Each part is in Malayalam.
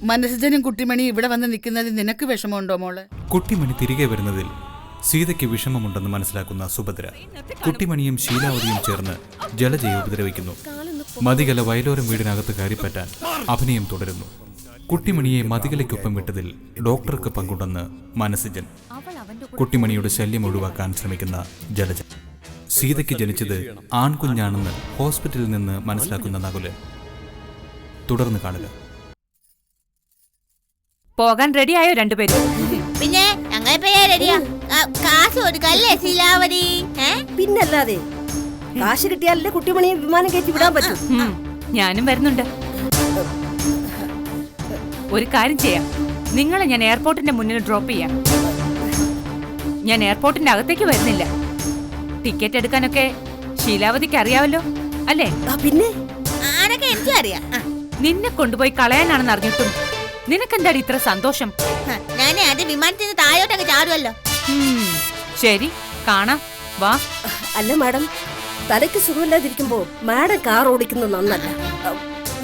മനസ്സജനും കുട്ടിമണി ഇവിടെ വന്ന് നിൽക്കുന്നതിൽ നിനക്ക് വിഷമമുണ്ടോ മോള്? കുട്ടിമണി തിരികെ വരുന്നതിൽ സീതയ്ക്ക് വിഷമമുണ്ടെന്ന് മനസ്സിലാക്കുന്ന സുഭദ്ര കുട്ടിമണിയും ശീലാവതിയും ചേർന്ന് ജലജയെ ഉപദ്രവിക്കുന്നു. മതികല വയലോരം വീടിനകത്ത് കയറിപ്പറ്റാൻ അഭിനയം തുടരുന്നു. കുട്ടിമണിയെ മതികലയ്ക്കൊപ്പം വിട്ടതിൽ ഡോക്ടർക്ക് പങ്കുണ്ടെന്ന് മനസ്സജൻ. കുട്ടിമണിയുടെ ശല്യം ഒഴിവാക്കാൻ ശ്രമിക്കുന്ന ജലജ. സീതയ്ക്ക് ജനിച്ചത് ആൺകുഞ്ഞാണെന്ന് ഹോസ്പിറ്റലിൽ നിന്ന് മനസ്സിലാക്കുന്ന നകുലൻ. തുടർന്ന് കാണുക. പോകാൻ റെഡിയായോ രണ്ടുപേരും? പിന്നെ റെഡിയാ. കാശ് കൊടുക്കല്ലേ ശീലാവതി? പിന്നല്ലാതെ കാശ് കിട്ടിയാലല്ലേ കുട്ടിമണിയെ വിമാനം കയറ്റി വിടാൻ പറ്റും. ഞാനും വരുന്നുണ്ട്. ഒരു കാര്യം ചെയ്യാം, നിങ്ങളെ ഞാൻ എയർപോർട്ടിന്റെ മുന്നിൽ ഡ്രോപ്പ് ചെയ്യാം. ഞാൻ എയർപോർട്ടിന്റെ അകത്തേക്ക് വരുന്നില്ല. ടിക്കറ്റ് എടുക്കാനൊക്കെ ശീലാവതിക്ക് അറിയാവല്ലോ അല്ലേ? പിന്നെ എനിക്കും അറിയാം. നിന്നെ കൊണ്ടുപോയി കളയാനാണെന്ന് അറിഞ്ഞിട്ടും നിനക്കെന്താടി ഇത്ര സന്തോഷം? ഞാൻ വിമാനത്തിന് താഴോട്ടൊക്കെ ചാടുമല്ലോ. ശരി, കാണാം, വാ. അല്ല മാഡം, തലയ്ക്ക് സുഖമില്ലാതിരിക്കുമ്പോ മാഡം കാർ ഓടിക്കുന്നത് നന്നല്ല.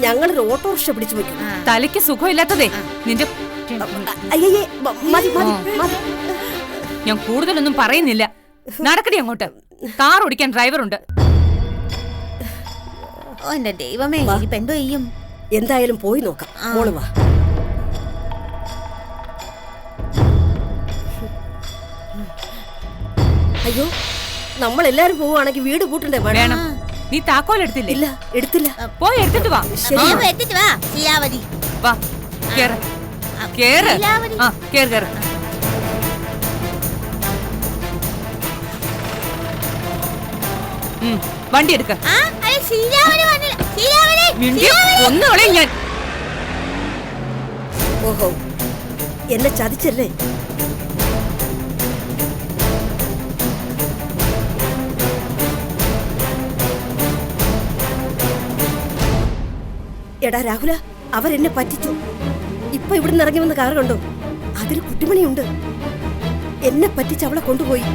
ഞങ്ങളൊരു ഓട്ടോറിക്ഷ പിടിച്ചു വെക്കും. തലയ്ക്ക് സുഖമില്ലാത്തതേ നിന്റെ. ഞാൻ കൂടുതലൊന്നും പറയുന്നില്ല. നടക്കടി അങ്ങോട്ട്. കാർ ഓടിക്കാൻ ഡ്രൈവറുണ്ട്. എന്റെ ദൈവമേ, എന്തോ ചെയ്യും? എന്തായാലും പോയി നോക്കാം. മോള് വാ. അയ്യോ, നമ്മളെല്ലാരും പോവുകയാണെങ്കിൽ വീട് കൂട്ടണ്ടേ? വേണം. നീ താക്കോൽ എടുത്തില്ലേ? ഇല്ല, എടുത്തില്ല. പോയി എടുത്തിട്ട് വാ. എടുത്തിട്ട് വാ ശീലാവതി. വാ, കേറ് കേറ്. ആ, കേറ് കേറ്. വണ്ടി എടുക്ക. ഒന്നുകളെ ഞാൻ. ഓഹോ, എന്നെ ചതിച്ചല്ലേ? എടാ രാഹുല, അവരെന്നെ പറ്റിച്ചു. ഇപ്പൊ ഇവിടുന്ന് ഇറങ്ങി വന്ന കാർ കണ്ടോ? അതിൽ കുട്ടിമണിയുണ്ട്. എന്നെ പറ്റിച്ച് അവളെ കൊണ്ടുപോയി.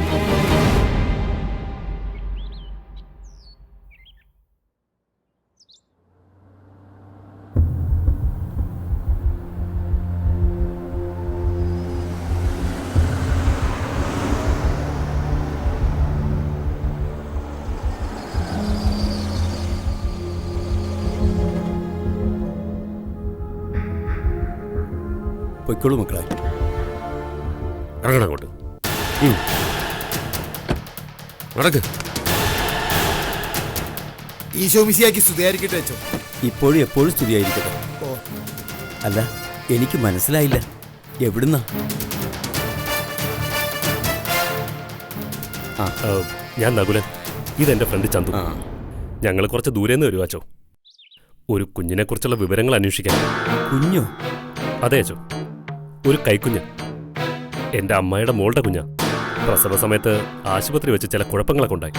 പൊയ്ക്കോളൂ മക്കളെ, ഇറങ്ങണം അങ്ങോട്ട്. നടക്ക്. ഈശോ മിശിഹായ്ക്ക് സ്തുതിയായിരിക്കട്ടെ അച്ചോ. ഇപ്പോഴും എപ്പോഴും സ്തുതിയായിരിക്കട്ടെ. അല്ല, എനിക്ക് മനസ്സിലായില്ല. എവിടുന്നാ? ഞാൻ നകുലൻ. ഇതെന്റെ ഫ്രണ്ട് ചന്തു. ആ. ഞങ്ങൾ കുറച്ച് ദൂരേന്ന് വരുവാ അച്ചോ. ഒരു കുഞ്ഞിനെ കുറിച്ചുള്ള വിവരങ്ങൾ അന്വേഷിക്കാൻ. കുഞ്ഞോ? അതെ അച്ചോ, ഒരു കൈക്കുഞ്ഞ്. എന്റെ അമ്മായിയുടെ മോളുടെ കുഞ്ഞാ. പ്രസവ സമയത്ത് ആശുപത്രി വെച്ച് ചില കുഴപ്പങ്ങളൊക്കെ ഉണ്ടായി.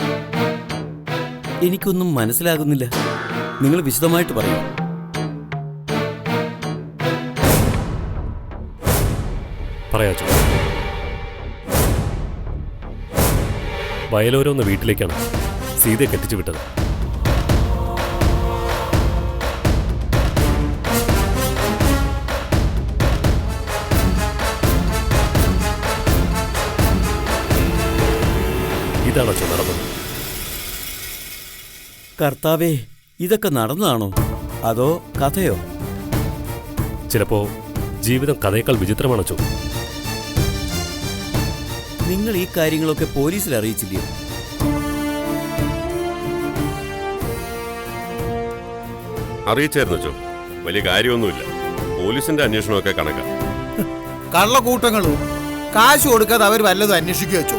എനിക്കൊന്നും മനസ്സിലാകുന്നില്ല. നിങ്ങൾ വിശദമായിട്ട് പറയൂ. പറയാച്ചോ. വയലോരോന്ന വീട്ടിലേക്കാണ് സീതയെ കെട്ടിച്ചു വിട്ടത്. ഇതാണോ നടന്നത്? കർത്താവേ, ഇതൊക്കെ നടന്നതാണോ അതോ കഥയോ? ചിലപ്പോ ജീവിതം കഥയേക്കാൾ വിചിത്രമാണോ? നിങ്ങൾ ഈ കാര്യങ്ങളൊക്കെ പോലീസിൽ അറിയിച്ചില്ലയോ? അറിയിച്ചായിരുന്നു ചോ. വലിയ കാര്യമൊന്നുമില്ല. പോലീസിന്റെ അന്വേഷണമൊക്കെ കണക്കാണ്. കള്ളക്കൂട്ടങ്ങളും കാശ് കൊടുക്കാതെ അവർ വല്ലതും അന്വേഷിക്കുക വെച്ചോ.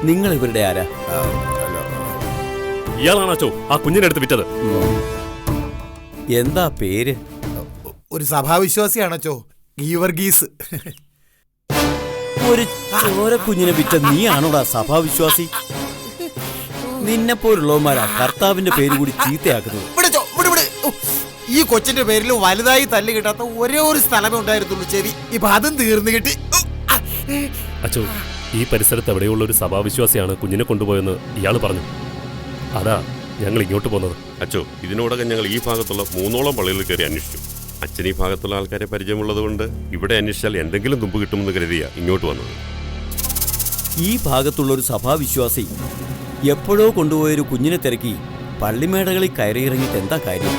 നിങ്ങൾ ഇവരുടെ ആരാ? ഇയാളാണോ ആ കുഞ്ഞിനെടുത്ത് വിറ്റത്? എന്താ പേര്? ഒരു സഭാവിശ്വാസിയാണോ ഗീവർഗീസ്. ഒരു ചോര കുഞ്ഞിനെ വിറ്റ നീയാണോടാ സഭാവിശ്വാസി? നിന്നെ പോലുള്ളവന്മാരാ കർത്താവിന്റെ പേര് കൂടി ചീത്തയാക്കുന്നത്. ഈ കൊച്ചിന്റെ പേരിൽ വലുതായി തല്ല് കിട്ടാത്ത ഒരേ ഒരു സ്ഥലമേ ഉണ്ടായിരുന്നുള്ളൂ ചെവി. ഇപ്പൊ അതും തീർന്നു കിട്ടി. അച്ചോ, ഈ പരിസരത്ത് എവിടെയുള്ള ഒരു സഭാവിശ്വാസിയാണ് കുഞ്ഞിനെ കൊണ്ടുപോയെന്ന് ഇയാൾ പറഞ്ഞു. അതാ ഞങ്ങൾ ഇങ്ങോട്ട് പോകുന്നത്. അച്ചോ, ഇതിനോടകം ഞങ്ങൾ ഈ ഭാഗത്തുള്ള 3ഓളം പള്ളികളിൽ കയറി അന്വേഷിച്ചു. അച്ഛൻ ഈ ഭാഗത്തുള്ള ആൾക്കാരെ പരിചയമുള്ളത് കൊണ്ട് ഇവിടെ അന്വേഷിച്ചാൽ എന്തെങ്കിലും തുമ്പ് കിട്ടുമെന്ന് കരുതിയാ ഇങ്ങോട്ട് വന്നത്. ഈ ഭാഗത്തുള്ളൊരു സഭാവിശ്വാസി എപ്പോഴോ കൊണ്ടുപോയൊരു കുഞ്ഞിനെ തിരക്കി പള്ളിമേടകളിൽ കയറിയിറങ്ങിയിട്ട് എന്താ കാര്യം?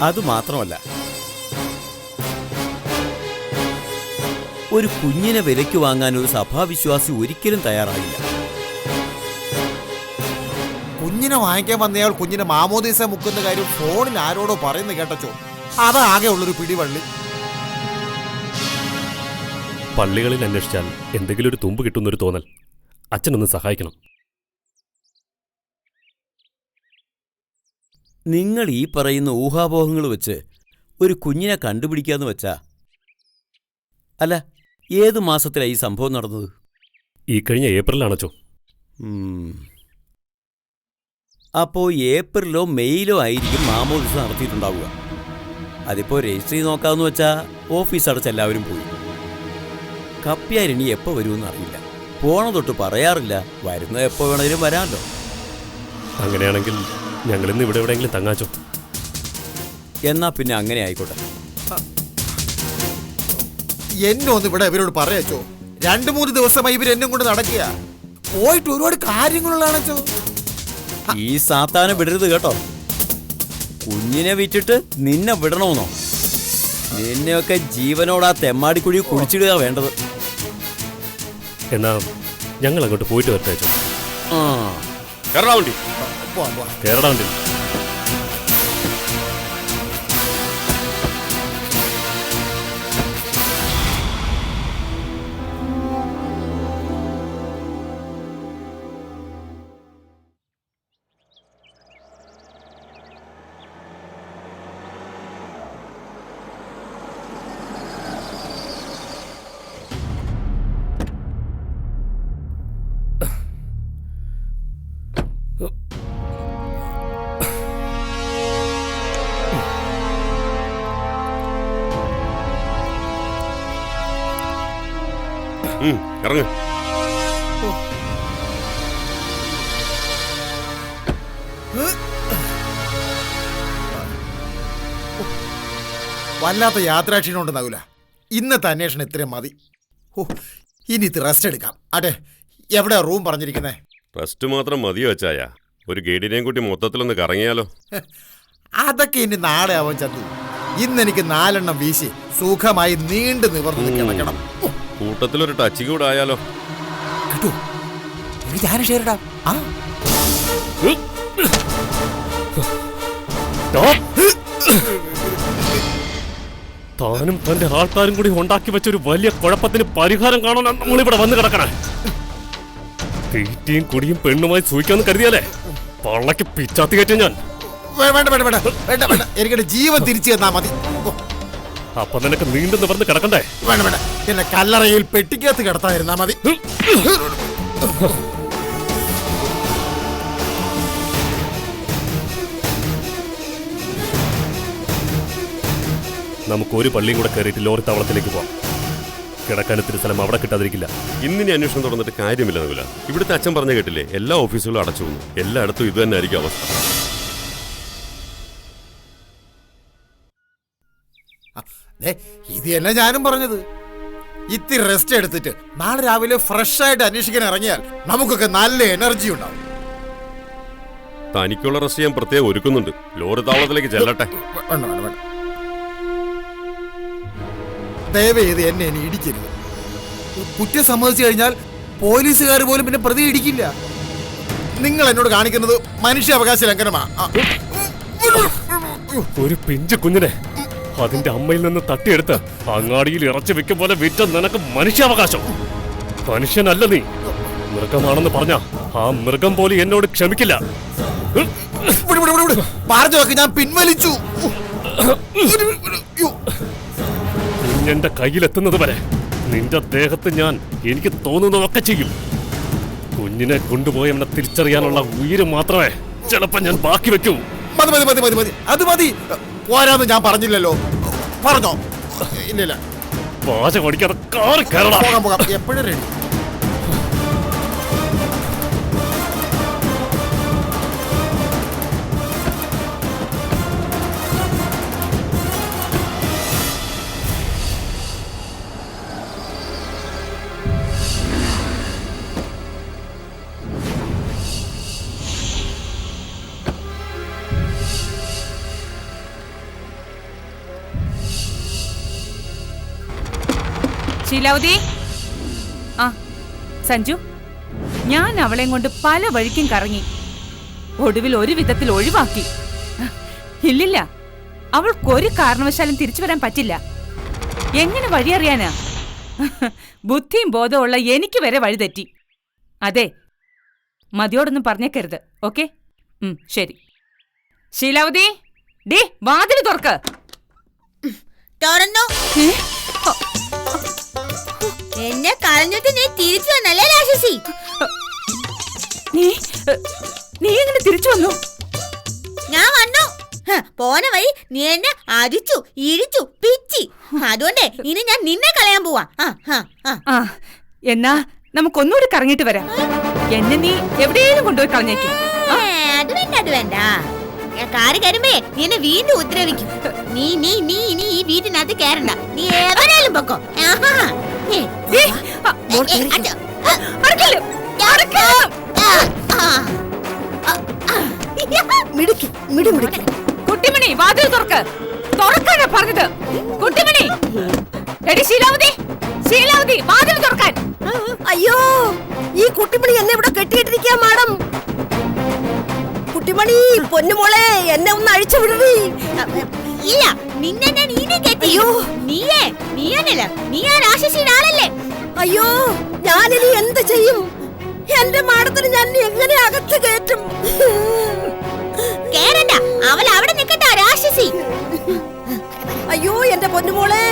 അതുമാത്രമല്ല, ഒരു കുഞ്ഞിനെ വിലയ്ക്ക് വാങ്ങാൻ ഒരു സഭാവിശ്വാസി ഒരിക്കലും തയ്യാറാകില്ല. കുഞ്ഞിനെ വാങ്ങിക്കാൻ വന്നയാൾ കുഞ്ഞിനെ മാമോദീസ മുക്കുന്ന കാര്യം ഫോണിൽ ആരോടോ പറയുന്ന കേട്ടോ. അതാകെ ഉള്ളൊരു പിടിവള്ളി. പള്ളികളിൽ അന്വേഷിച്ചാൽ എന്തെങ്കിലും ഒരു തുമ്പ് കിട്ടുന്നൊരു തോന്നൽ. അച്ഛനൊന്ന് സഹായിക്കണം. നിങ്ങൾ ഈ പറയുന്ന ഊഹാപോഹങ്ങൾ വെച്ച് ഒരു കുഞ്ഞിനെ കണ്ടുപിടിക്കാന്ന് വെച്ചാ, അല്ല, ഏത് മാസത്തിലാണ് ഈ സംഭവം നടന്നത്? ഈ കഴിഞ്ഞ ഏപ്രിലാണോ? അപ്പോ ഏപ്രിലോ മെയിലോ ആയിരിക്കും മാമോദിസ നടത്തിയിട്ടുണ്ടാവുക. അതിപ്പോ രജിസ്റ്റർ ചെയ്ത് നോക്കാമെന്ന് വെച്ചാ ഓഫീസ് അടച്ച് എല്ലാവരും പോയി. കപ്പ്യാരിനി എപ്പോൾ വരുമെന്ന് അറിയില്ല. പോണ തൊട്ട് പറയാറില്ല, വരുന്നത് എപ്പോൾ വേണമെങ്കിലും വരാമല്ലോ. അങ്ങനെയാണെങ്കിൽ ഞങ്ങളിന്ന് ഇവിടെ എവിടെയെങ്കിലും തങ്ങാച്ചോ. എന്നാ പിന്നെ അങ്ങനെ ആയിക്കോട്ടെ. എന്നെ ഒന്ന് ഇവിടെ ഇവരോട് പറയാച്ചോ. 2-3 ദിവസമായി ഇവരെന്നും കൊണ്ട് നടക്കുക. പോയിട്ട് ഒരുപാട് കാര്യങ്ങളുള്ളതാണോ. ഈ സാത്താനെ വിടരുത് കേട്ടോ. കുഞ്ഞിനെ വിറ്റിട്ട് നിന്നെ വിടണമെന്നോ? നിന്നെയൊക്കെ ജീവനോടാ തെമ്മാടിക്കുഴി കുഴിച്ചിടുക വേണ്ടത്. എന്നാ ഞങ്ങൾ അങ്ങോട്ട് പോയിട്ട് വരട്ടെ. ആ, കേരള വണ്ടി. കേരള വണ്ടി. ഇറങ്ങ്. വല്ലാത്ത യാത്രാക്ഷീണം ഉണ്ടെന്നാകൂല. ഇന്നത്തെ അന്വേഷണം ഇത്രയും മതി. ഇനി ഇത് റെസ്റ്റ് എടുക്കാം. അതെ, എവിടെയാ റൂം പറഞ്ഞിരിക്കുന്നേ? റെസ്റ്റ് മാത്രം മതിയോ വെച്ചായ? ഒരു ഗൈഡിനെയും കൂട്ടി മൊത്തത്തിലൊന്ന് കറങ്ങിയാലോ? അതൊക്കെ ഇനി നാളെ ആവാൻ ചന്തു. ഇന്നെനിക്ക് 4 എണ്ണം വീശി സുഖമായി നീണ്ടു നിവർന്ന് കിടക്കണം. കൂട്ടത്തിലൊരു ടച്ചിങ് കൂടെ ആയാലോ? കിട്ടൂ, ഞാൻ ഷെയറിടാം. ആ താനും തന്റെ ആൾക്കാരും കൂടി ഉണ്ടാക്കി വെച്ച ഒരു വലിയ കുഴപ്പത്തിന് പരിഹാരം കാണാനാണ് നമ്മളിവിടെ വന്ന് കിടക്കണേ. തീറ്റയും കുടിയും പെണ്ണുമായി സൂഹിക്കാന്ന് കരുതിയാലേ പള്ളക്ക് പിച്ചാത്തി കയറ്റും ഞാൻ. വേണ്ട വേണ്ട വേണ്ട വേണ്ട വേണ്ട എനിക്കെന്റെ ജീവൻ തിരിച്ചു തന്നാ മതി. അപ്പൊ നിനക്ക് നീണ്ടു നിവർന്ന് കിടക്കണ്ടേ? വേണ്ട വേണ്ട എന്നെ കല്ലറയിൽ പെട്ടിക്കകത്ത് കിടത്തായിരുന്നാ മതി. നമുക്ക് ഒരു പള്ളിയും കൂടെ കയറിയിട്ട് ലോറി താവളത്തിലേക്ക് പോവാം. കിടക്കാൻ ഇത്തിരി സ്ഥലം അവിടെ കിട്ടാതിരിക്കില്ല. ഇന്നിനി അന്വേഷണം തുടർന്നിട്ട് കാര്യമില്ല നകുല. ഇവിടുത്തെ അച്ഛൻ പറഞ്ഞ കേട്ടില്ലേ, എല്ലാ ഓഫീസുകളും അടച്ചു പോകുന്നു. എല്ലായിടത്തും ഇത് തന്നെ ആയിരിക്കും അവസ്ഥ. ഇത് തന്നെ ഞാനും പറഞ്ഞത്. ഇത്തിരി റെസ്റ്റ് എടുത്തിട്ട് നാളെ രാവിലെ ഫ്രഷ് ആയിട്ട് അന്വേഷിക്കാൻ ഇറങ്ങിയാൽ നമുക്കൊക്കെ നല്ല എനർജി ഉണ്ടാവും. തനിക്കുള്ള റെസ്റ്റ് ഞാൻ പ്രത്യേകം ഒരുക്കുന്നുണ്ട്. ലോറി താവളത്തിലേക്ക് ചെല്ലട്ടെ. വേണ്ട വേണ്ട വേണ്ട, ദയവേത് എന്നെ ഇനി ഇടിക്കരുത്. കുറ്റം സമ്മതിച്ചു കഴിഞ്ഞാൽ പോലീസുകാർ പോലും പിന്നെ പ്രതി ഇടിക്കില്ല. നിങ്ങൾ എന്നോട് കാണിക്കുന്നത് മനുഷ്യാവകാശ ലംഘനമാ. ഒരു പിഞ്ചു കുഞ്ഞിനെ അതിന്റെ അമ്മയിൽ നിന്ന് തട്ടിയെടുത്ത് അങ്ങാടിയിൽ ഇറച്ചി വെക്കും പോലെ വിറ്റ നിനക്ക് മനുഷ്യാവകാശം. മനുഷ്യനല്ല നീ, മൃഗമാണെന്ന് പറഞ്ഞ ആ മൃഗം പോലും എന്നോട് ക്ഷമിക്കില്ല. പറഞ്ഞൊക്കെ ഞാൻ പിൻവലിച്ചു. കുഞ്ഞെന്റെ കയ്യിലെത്തുന്നത് വരെ നിന്റെ ദേഹത്ത് ഞാൻ എനിക്ക് തോന്നുന്നതൊക്കെ ചെയ്യും. കുഞ്ഞിനെ കൊണ്ടുപോയി തിരിച്ചറിയാനുള്ള ഉയിര് മാത്രമേ ചിലപ്പോ ഞാൻ ബാക്കി വെക്കൂ. മതി മതി മതി മതി മതി, അത് മതി. പോരാന്ന് ഞാൻ പറഞ്ഞില്ലല്ലോ. പറഞ്ഞോ? ഇല്ലില്ല. പാച പഠിക്കാതെ കാറി കയറണം. പോകാം പോകാം, എപ്പോഴും റെഡി. ശീലാവതി, ആ സഞ്ജു, ഞാൻ അവളെയും കൊണ്ട് പല വഴിക്കും കറങ്ങി. ഒടുവിൽ ഒരു വിധത്തിൽ ഒഴിവാക്കി. ഇല്ലില്ല, അവൾക്കൊരു കാരണവശാലും തിരിച്ചു വരാൻ പറ്റില്ല. എങ്ങനെ വഴിയറിയാനാ? ബുദ്ധിയും ബോധമുള്ള എനിക്ക് വരെ വഴി തെറ്റി. അതെ, മതിയോടൊന്നും പറഞ്ഞേക്കരുത്. ഓക്കെ, ശരി. ശീലാവതി, ഡേ വാതിൽ തുറക്ക്. തുറന്നു. എന്നെ കളഞ്ഞിട്ട് നീ തിരിച്ചു വന്നല്ലേ രാക്ഷസി? നീ എങ്ങനെ തിരിച്ചു വന്നു? ഞാൻ വന്നു. പോന വഴി നീ എന്നെ അരിച്ചു ഇഴിച്ചു പിച്ചി. അതുകൊണ്ട് ഇനി ഞാൻ നിന്നെ കളയാൻ പോവാ. എന്നാ നമുക്കൊന്നുകൂടി കറങ്ങിട്ട് വരാം. എന്നെ നീ എവിടെയെങ്കിലും കൊണ്ടുപോയി കളഞ്ഞേക്കും. അത് വേണ്ട, അത് വേണ്ട. കാറ് കയറുമ്പേ നീ എന്നെ വീണ്ടും ഉപദ്രവിക്കും. നീ നീ നീ നീ ഈ വീട്ടിനകത്ത് കയറണ്ട. നീ എവിടെയാലും പൊക്കോ. കുട്ടിമണി, വാതിൽ തുറക്ക്. തുറക്കാനാ പറഞ്ഞത്. കുട്ടിമണി, എടി ശീലാവതി, ശീലാവതി, വാതിൽ തുറക്കാൻ. അയ്യോ, ഈ കുട്ടിമണി എന്നെ ഇവിടെ കെട്ടിയിട്ടിരിക്കാ മാഡം. കുട്ടിമണി, പൊന്നുമോളെ, എന്നെ ഒന്ന് അഴിച്ചു വിടണേ. ഇല്ല, നിന്നെ ഞാൻ ഇനി കെട്ടിയോ. നീയാണല്ല, നീ ആ രാക്ഷസിയുടെ ആളല്ലേ? അയ്യോ, ഞാനിനി എന്ത് ചെയ്യും? എന്റെ മാഡത്തിന് ഞാൻ എങ്ങനെ അകത്ത് കയറ്റും? കേറണ്ട, അവൾ അവിടെ നിൽക്കട്ടെ രാക്ഷസി. അയ്യോ എന്റെ പൊന്നുമോളെ,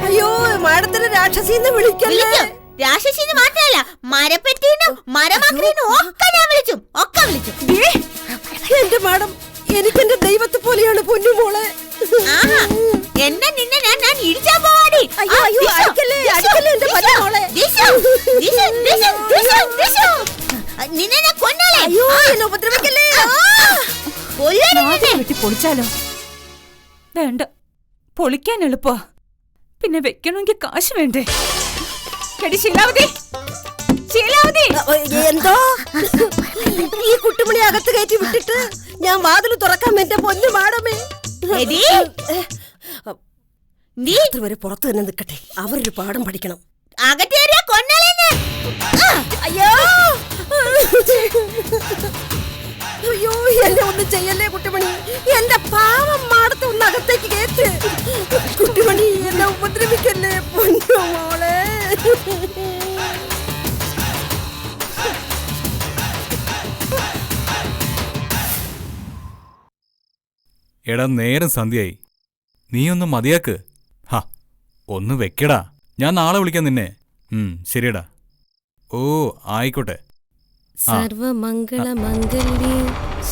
അയ്യോ മാഡത്തിന് രാക്ഷസിന്ന് വിളിക്കല്ലേ. രാക്ഷസിന്ന് മാത്രമല്ല, മരപ്പെട്ടിനും മരമാക്രീനും ഒക്കെ ഞാൻ വിളിച്ചു, ഒക്കെ വിളിച്ചു. എന്റെ മാഡം, എനിക്ക് എന്റെ ദൈവത്തെ പോലെയാണ് പൊന്നുമോളെ. എന്നെ നിന്നെ ഞാൻ ഇടിച്ചാൻ പോവാടി. അയ്യോ അയ്യോ, അടിക്കല്ലേ അടിക്കല്ലേ എന്റെ പൊന്നുമോളെ. നിന്നെ ഞാൻ കൊന്നാലേ. അയ്യോ, എന്നെ ഉപദ്രവിക്കല്ലേ. വെട്ടി പൊളിച്ചാലോ? വേണ്ട, പൊളിക്കാൻ എളുപ്പാ, പിന്നെ വെക്കണമെങ്കിൽ കാശ് വേണ്ടേ? ശീലാവതി, ശീലാവതി. എന്തോ? ഈ കുട്ടിമണി അകത്ത് കയറ്റി വിട്ടിട്ട് ഞാൻ വാതിൽ തുറക്കാൻ എന്റെ പൊന്നു മാഡമേ. നീ വരെ പുറത്തു തന്നെ നിൽക്കട്ടെ, അവരൊരു പാഠം പഠിക്കണം. അകത്തേറിയ കൊന്നലേന്ന്. അയ്യോ അയ്യോ, എന്നെ ഒന്നും ചെയ്യല്ലേ കുട്ടിമണി. എന്റെ പാവം മാടത്തെ ഒന്ന് അകത്തേക്ക് കയറ്റ് കുട്ടിമണി. എടാ നേരം സന്ധ്യയായി, നീയൊന്ന് മതിയാക്ക്. ഹാ, ഒന്ന് വെക്കടാ, ഞാൻ നാളെ വിളിക്കാം നിന്നെ. ശരിയടാ. ഓ ആയിക്കോട്ടെ. സർവമംഗളമംഗല്യേ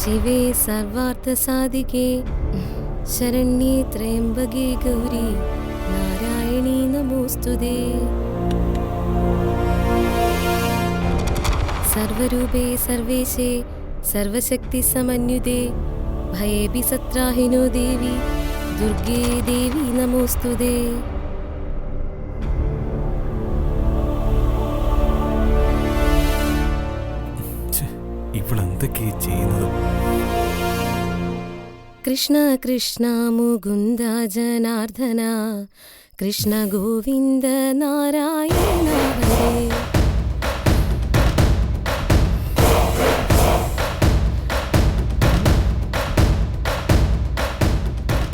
ശിവേ സർവാർത്ഥസാധികേ ശരണ്യേ ത്രയംബകേ ഗൗരി നാരായണീ നമോസ്തുതേ. സർവരൂപേ സർവേശേ സർവശക്തി സമന്വിതേ ഭയേഭി സത്രാഹിനോ ദേവി ദുർഗേ ദേവി നമോസ്തുതേ. ഇവളെന്തൊക്കെയാ ചെയ്യുന്നത്? കൃഷ്ണ കൃഷ്ണ മുകുന്ദ ജനാർദ്ദന കൃഷ്ണ ഗോവിന്ദ നാരായണ ഹരേ.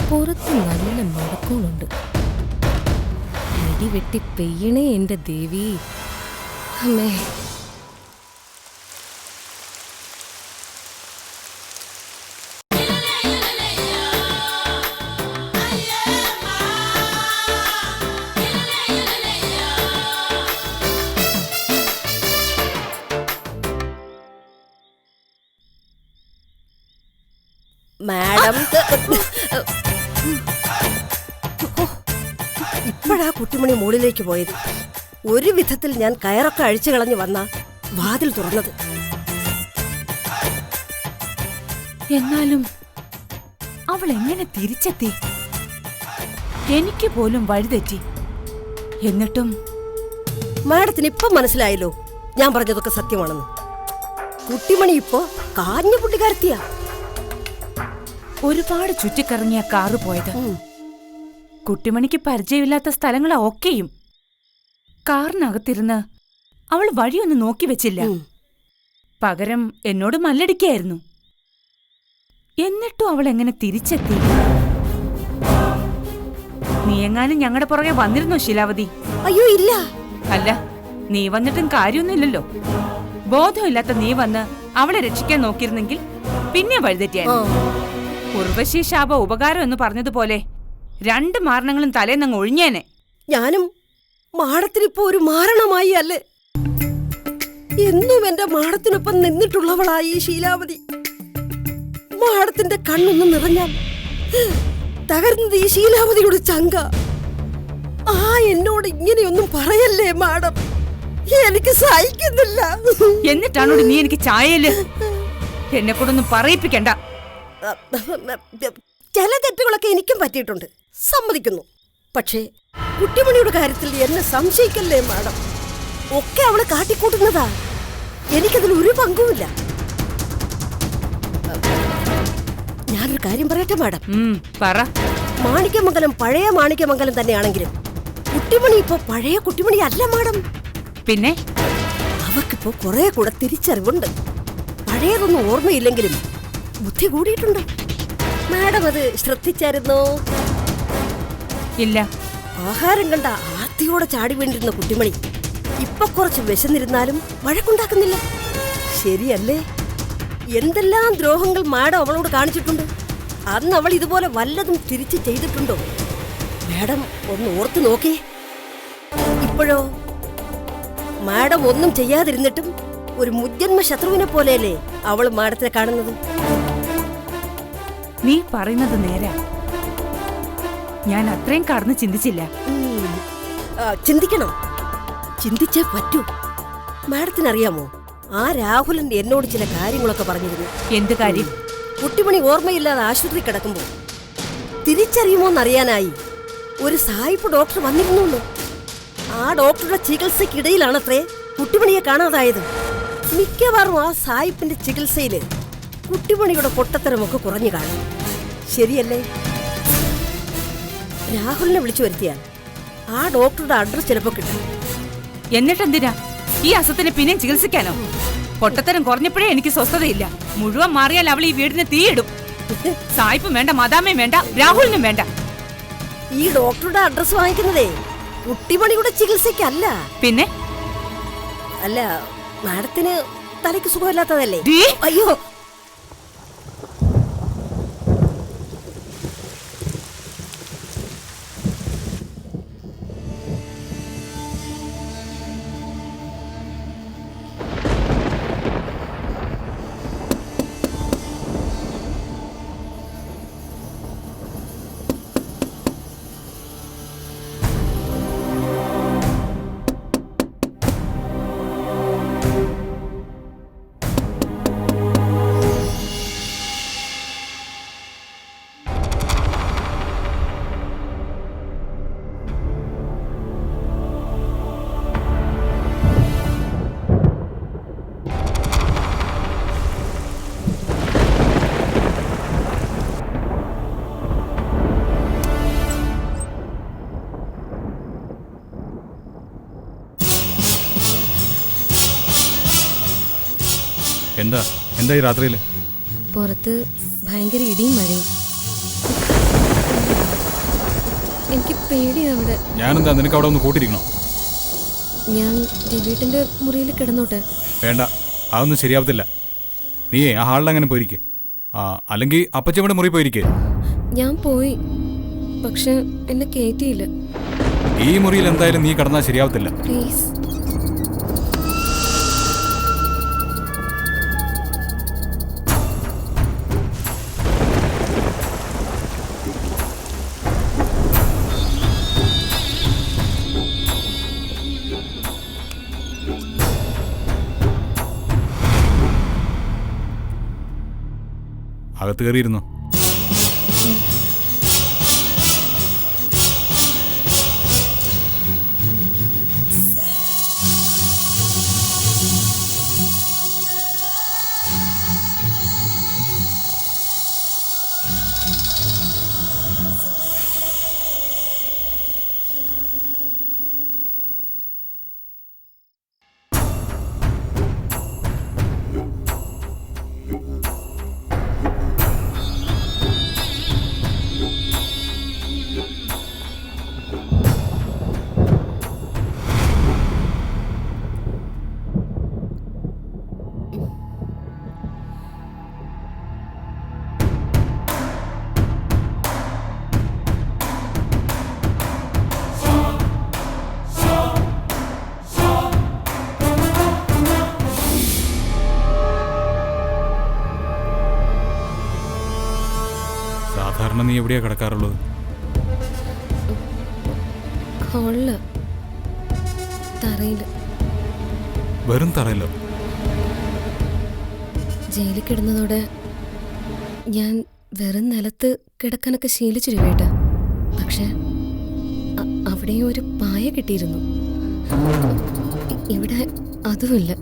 പുറത്ത് നല്ല മഴക്കോളുണ്ട്. ഇടിവെട്ടി പെയ്യണേ എൻ്റെ ദേവി അമ്മേ. മാഡം ഇപ്പോഴാ കുട്ടിമണി മുകളിലേക്ക് പോയത്. ഒരു വിധത്തിൽ ഞാൻ കയറൊക്കെ അഴിച്ചു കളഞ്ഞു വന്ന വാതിൽ തുറന്നത്. എന്നാലും അവൾ എങ്ങനെ തിരിച്ചെത്തി? എനിക്ക് പോലും വഴിതെറ്റി. എന്നിട്ടും മാഡത്തിന് ഇപ്പം മനസ്സിലായല്ലോ ഞാൻ പറഞ്ഞതൊക്കെ സത്യമാണെന്ന്. കുട്ടിമണി ഇപ്പോ കാഞ്ഞ പുള്ളിക്കാരത്തിയാ. ഒരുപാട് ചുറ്റിക്കറങ്ങിയ കാറ് പോയത്. കുട്ടിമണിക്ക് പരിചയമില്ലാത്ത സ്ഥലങ്ങളാ ഒക്കെയും. കാറിനകത്തിരുന്ന് അവൾ വഴിയൊന്നും നോക്കി വെച്ചില്ല. പകരം എന്നോട് മല്ലടിക്കായിരുന്നു. എന്നിട്ടും അവൾ എങ്ങനെ തിരിച്ചെത്തി? നീ എങ്ങാനും ഞങ്ങളുടെ പുറകെ വന്നിരുന്നോ ശീലാവതി? അയ്യോ ഇല്ല. അല്ല, നീ വന്നിട്ടും കാര്യമൊന്നുമില്ലല്ലോ. ബോധമില്ലാത്ത നീ വന്ന് അവളെ രക്ഷിക്കാൻ നോക്കിയിരുന്നെങ്കിൽ പിന്നെ വഴിതെറ്റിയായിരുന്നു. ഉർവശി ശാപ ഉപകാരം എന്ന് പറഞ്ഞതുപോലെ 2 മാരണങ്ങളും തലേന്നങ്ങ് ഒഴിഞ്ഞേനെ. ഞാനും മാഡത്തിനിപ്പോ ഒരു മാരണമായി അല്ലേ? എന്നും എന്റെ മാഡത്തിനൊപ്പം നിന്നിട്ടുള്ളവളായി ശീലാവതി. മാഡത്തിന്റെ കണ്ണൊന്നും നിറഞ്ഞാൽ തകർന്നത് ഈ ശീലാവതിയുടെ ചങ്ക. എന്നോട് ഇങ്ങനെയൊന്നും പറയല്ലേ മാഡം, എനിക്ക് സഹിക്കുന്നില്ല. എന്നിട്ടാണോ നീ എനിക്ക് ചായയില്? എന്നെ കൂടൊന്നും പറയിപ്പിക്കണ്ട. ചില തെറ്റുകളൊക്കെ എനിക്കും പറ്റിയിട്ടുണ്ട്, സമ്മതിക്കുന്നു. പക്ഷേ കുട്ടിമണിയുടെ കാര്യത്തിൽ എന്നെ സംശയിക്കല്ലേ മാഡം. ഒക്കെ അവളെ കാട്ടിക്കൂട്ടുന്നതാ, എനിക്കതിൽ ഒരു പങ്കുമില്ല. ഞാനൊരു കാര്യം പറയട്ടെ മാഡം. പറ. മാണിക്യമംഗലം പഴയ മാണിക്യമംഗലം തന്നെയാണെങ്കിലും കുട്ടിമണി ഇപ്പൊ പഴയ കുട്ടിമണി അല്ല മാഡം. പിന്നെ അവക്കിപ്പോ കുറെ കൂടെ തിരിച്ചറിവുണ്ട്. പഴയതൊന്നും ഓർമ്മയില്ലെങ്കിലും ബുദ്ധി കൂടിയിട്ടുണ്ട്. മാഡം അത് ശ്രദ്ധിച്ചായിരുന്നോ? ഇല്ല. ആഹാരം കണ്ട ആർത്തിയോടെ ചാടി വീണ്ടിരുന്ന കുട്ടിമണി ഇപ്പൊ കുറച്ച് വിശന്നിരുന്നാലും വഴക്കുണ്ടാക്കുന്നില്ല. ശരിയല്ലേ? എന്തെല്ലാം ദ്രോഹങ്ങൾ മാഡം അവളോട് കാണിച്ചിട്ടുണ്ട്. അന്ന് അവൾ ഇതുപോലെ വല്ലതും തിരിച്ചു ചെയ്തിട്ടുണ്ടോ? മാഡം ഒന്ന് ഓർത്തു നോക്കേ. ഇപ്പോഴോ? മാഡം ഒന്നും ചെയ്യാതിരുന്നിട്ടും ഒരു മുജ്ജന്മ ശത്രുവിനെ പോലെയല്ലേ അവൾ മാഡത്തിനെ കാണുന്നത്. നീ പറയുന്നത് നേരാ. ഞാൻ അത്രയും കടന്ന് ചിന്തിച്ചില്ല. ചിന്തിക്കണം, ചിന്തിച്ചേ പറ്റൂ. മാഡത്തിനറിയാമോ, ആ രാഹുലൻ എന്നോട് ചില കാര്യങ്ങളൊക്കെ പറഞ്ഞിരുന്നു. എന്ത് കാര്യം? കുട്ടിമണി ഓർമ്മയില്ലാതെ ആശുപത്രി കിടക്കുമ്പോൾ തിരിച്ചറിയുമോന്നറിയാനായി ഒരു സായിപ്പ് ഡോക്ടർ വന്നിരുന്നുള്ളൂ. ആ ഡോക്ടറുടെ ചികിത്സക്കിടയിലാണത്രേ കുട്ടിമണിയെ കാണാതായത്. മിക്കവാറും ആ സായിപ്പിന്റെ ചികിത്സയില് കുട്ടിമണിയുടെ പൊട്ടത്തരമൊക്കെ കുറഞ്ഞു കാണും. ശരിയല്ലേ? രാഹുലിനെ വിളിച്ചു വരുത്തിയാൽ ആ ഡോക്ടറുടെ അഡ്രസ് ചിലപ്പോൾ കിട്ടും. എന്നിട്ടെന്തിനാ ഈ അസുഖത്തിന് പിന്നെയും ചികിത്സിക്കാനോ? പൊട്ടത്തരം കുറഞ്ഞപ്പോഴേ എനിക്ക് സ്വസ്ഥതയില്ല. മുഴുവൻ മാറിയാൽ അവൾ ഈ വീടിന് തീയിടും. സായിപ്പും വേണ്ട, മദാമയും വേണ്ട, രാഹുലിനും വേണ്ട. ഈ ഡോക്ടറുടെ അഡ്രസ് വാങ്ങിക്കുന്നതേ കുട്ടിമണിയുടെ ചികിത്സയ്ക്കല്ല. പിന്നെ? അല്ല, മാഡത്തിന് തലയ്ക്ക് സുഖമില്ലാത്തതല്ലേ? അയ്യോ, എന്താ ഈ രാത്രിയിൽ? പുറത്ത് ഭയങ്കര ഇടിയും മഴയും. എനിക്ക് പേടിയാ അവിടെ. ഞാനെന്താ നിനക്ക് അവിടെ ഒന്ന് കൂട്ടിരിക്കണോ? ഞാൻ രവീട്ടിന്റെ മുറിയിൽ കിടന്നോട്ടെ? വേണ്ട, അതൊന്നും ശരിയാവത്തില്ല. നീയേ ആ ഹാളിൽ അങ്ങനെ പോയിരിക്കെ. അല്ലെങ്കിൽ അപ്പച്ചമ്മയുടെ മുറി പോയിരിക്കെ. ഞാൻ പോയി, പക്ഷെ എന്നെ കയറ്റിയില്ല. ഈ മുറിയിൽ എന്തായാലും നീ കിടന്നാൽ ശരിയാവത്തില്ല. പ്ലീസ്. അകത്ത് കയറിയിരുന്നു. സാധാരണ നീ എവിടെയാ കിടക്കാറുള്ളത്? ഹോളില്, തറയില്. വെറും തറയിലോ? ജയിലിൽ കിടന്നതോടെ ഞാൻ വെറും നിലത്ത് കിടക്കാനൊക്കെ ശീലിച്ചു രവേട്ട. പക്ഷെ അവിടെയും ഒരു പായ കിട്ടിയിരുന്നു. ഇവിടെ അതുമില്ല.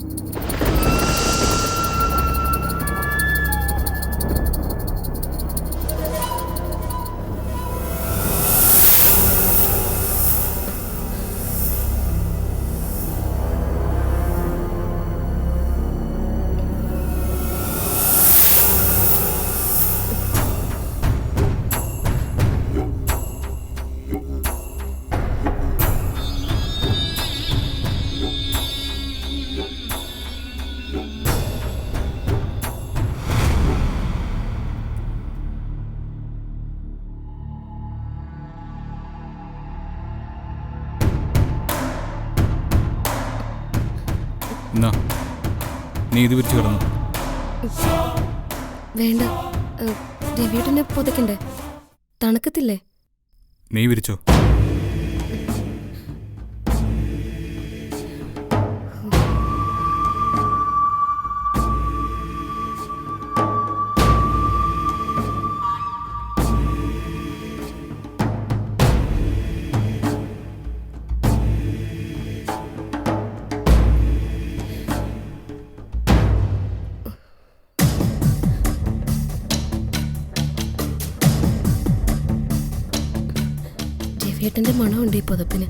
എന്നാ നീ ഇത് വിരിച്ചു കിടന്നു. വേണ്ട, രവിയേട്ടനെ പുതയ്ക്കണ്ടേ? തണുക്കത്തില്ലേ? നീ വിരിച്ചോ. രവിയേട്ടന്റെ മണമുണ്ട് ഈ പുതപ്പിന്.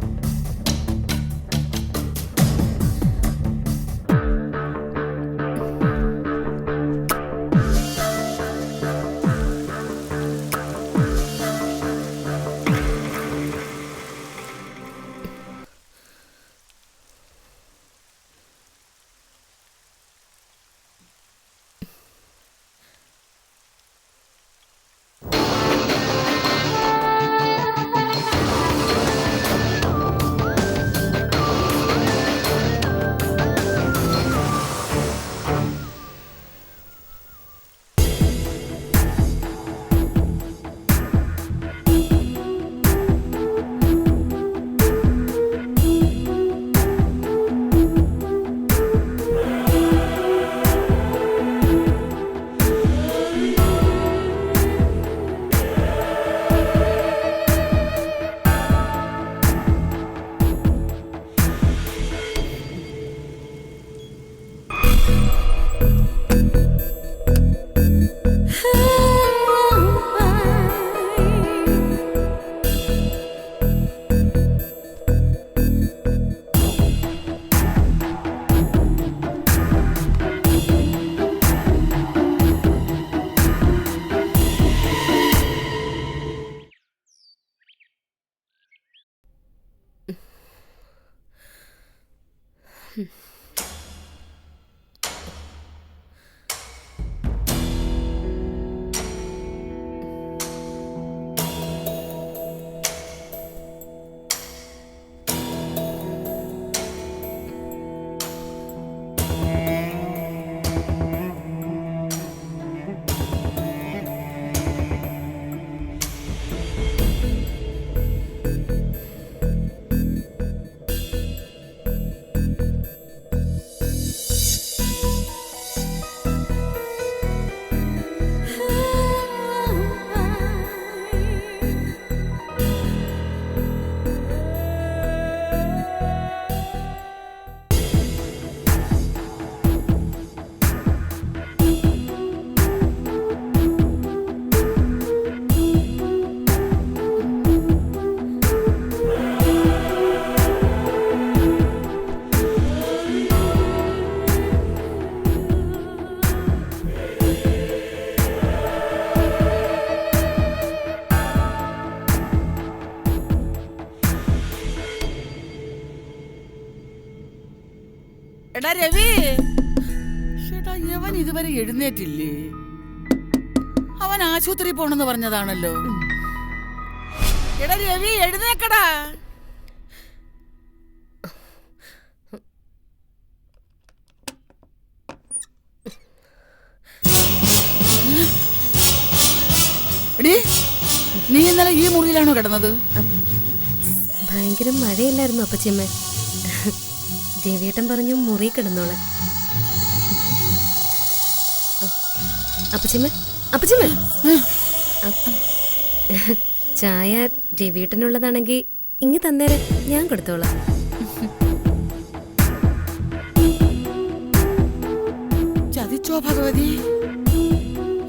എടാ രവി, ചേട്ടാ യവൻ ഇതുവരെ എഴുന്നേറ്റില്ലേ? അവൻ ആശുപത്രി പോണെന്ന് പറഞ്ഞതാണല്ലോ. എടാ രവി, എഴുന്നേക്കടാ. എടീ, നീ ഇന്നലെ ഈ മുറിയിലാണോ കിടന്നത്? ഭയങ്കര മഴയില്ലായിരുന്നു അപ്പച്ചമ്മ. ദേവിയേട്ടൻ പറഞ്ഞു മുറി കിടന്നോളെ. അപ്പച്ചമ്മ, അപ്പച്ചമ്മ, ചായ രവിയേട്ടനുള്ളതാണെങ്കിൽ ഇങ്ങ് തന്നേരെ, ഞാൻ കൊടുത്തോളാം. ചതിച്ചോ ഭഗവതി,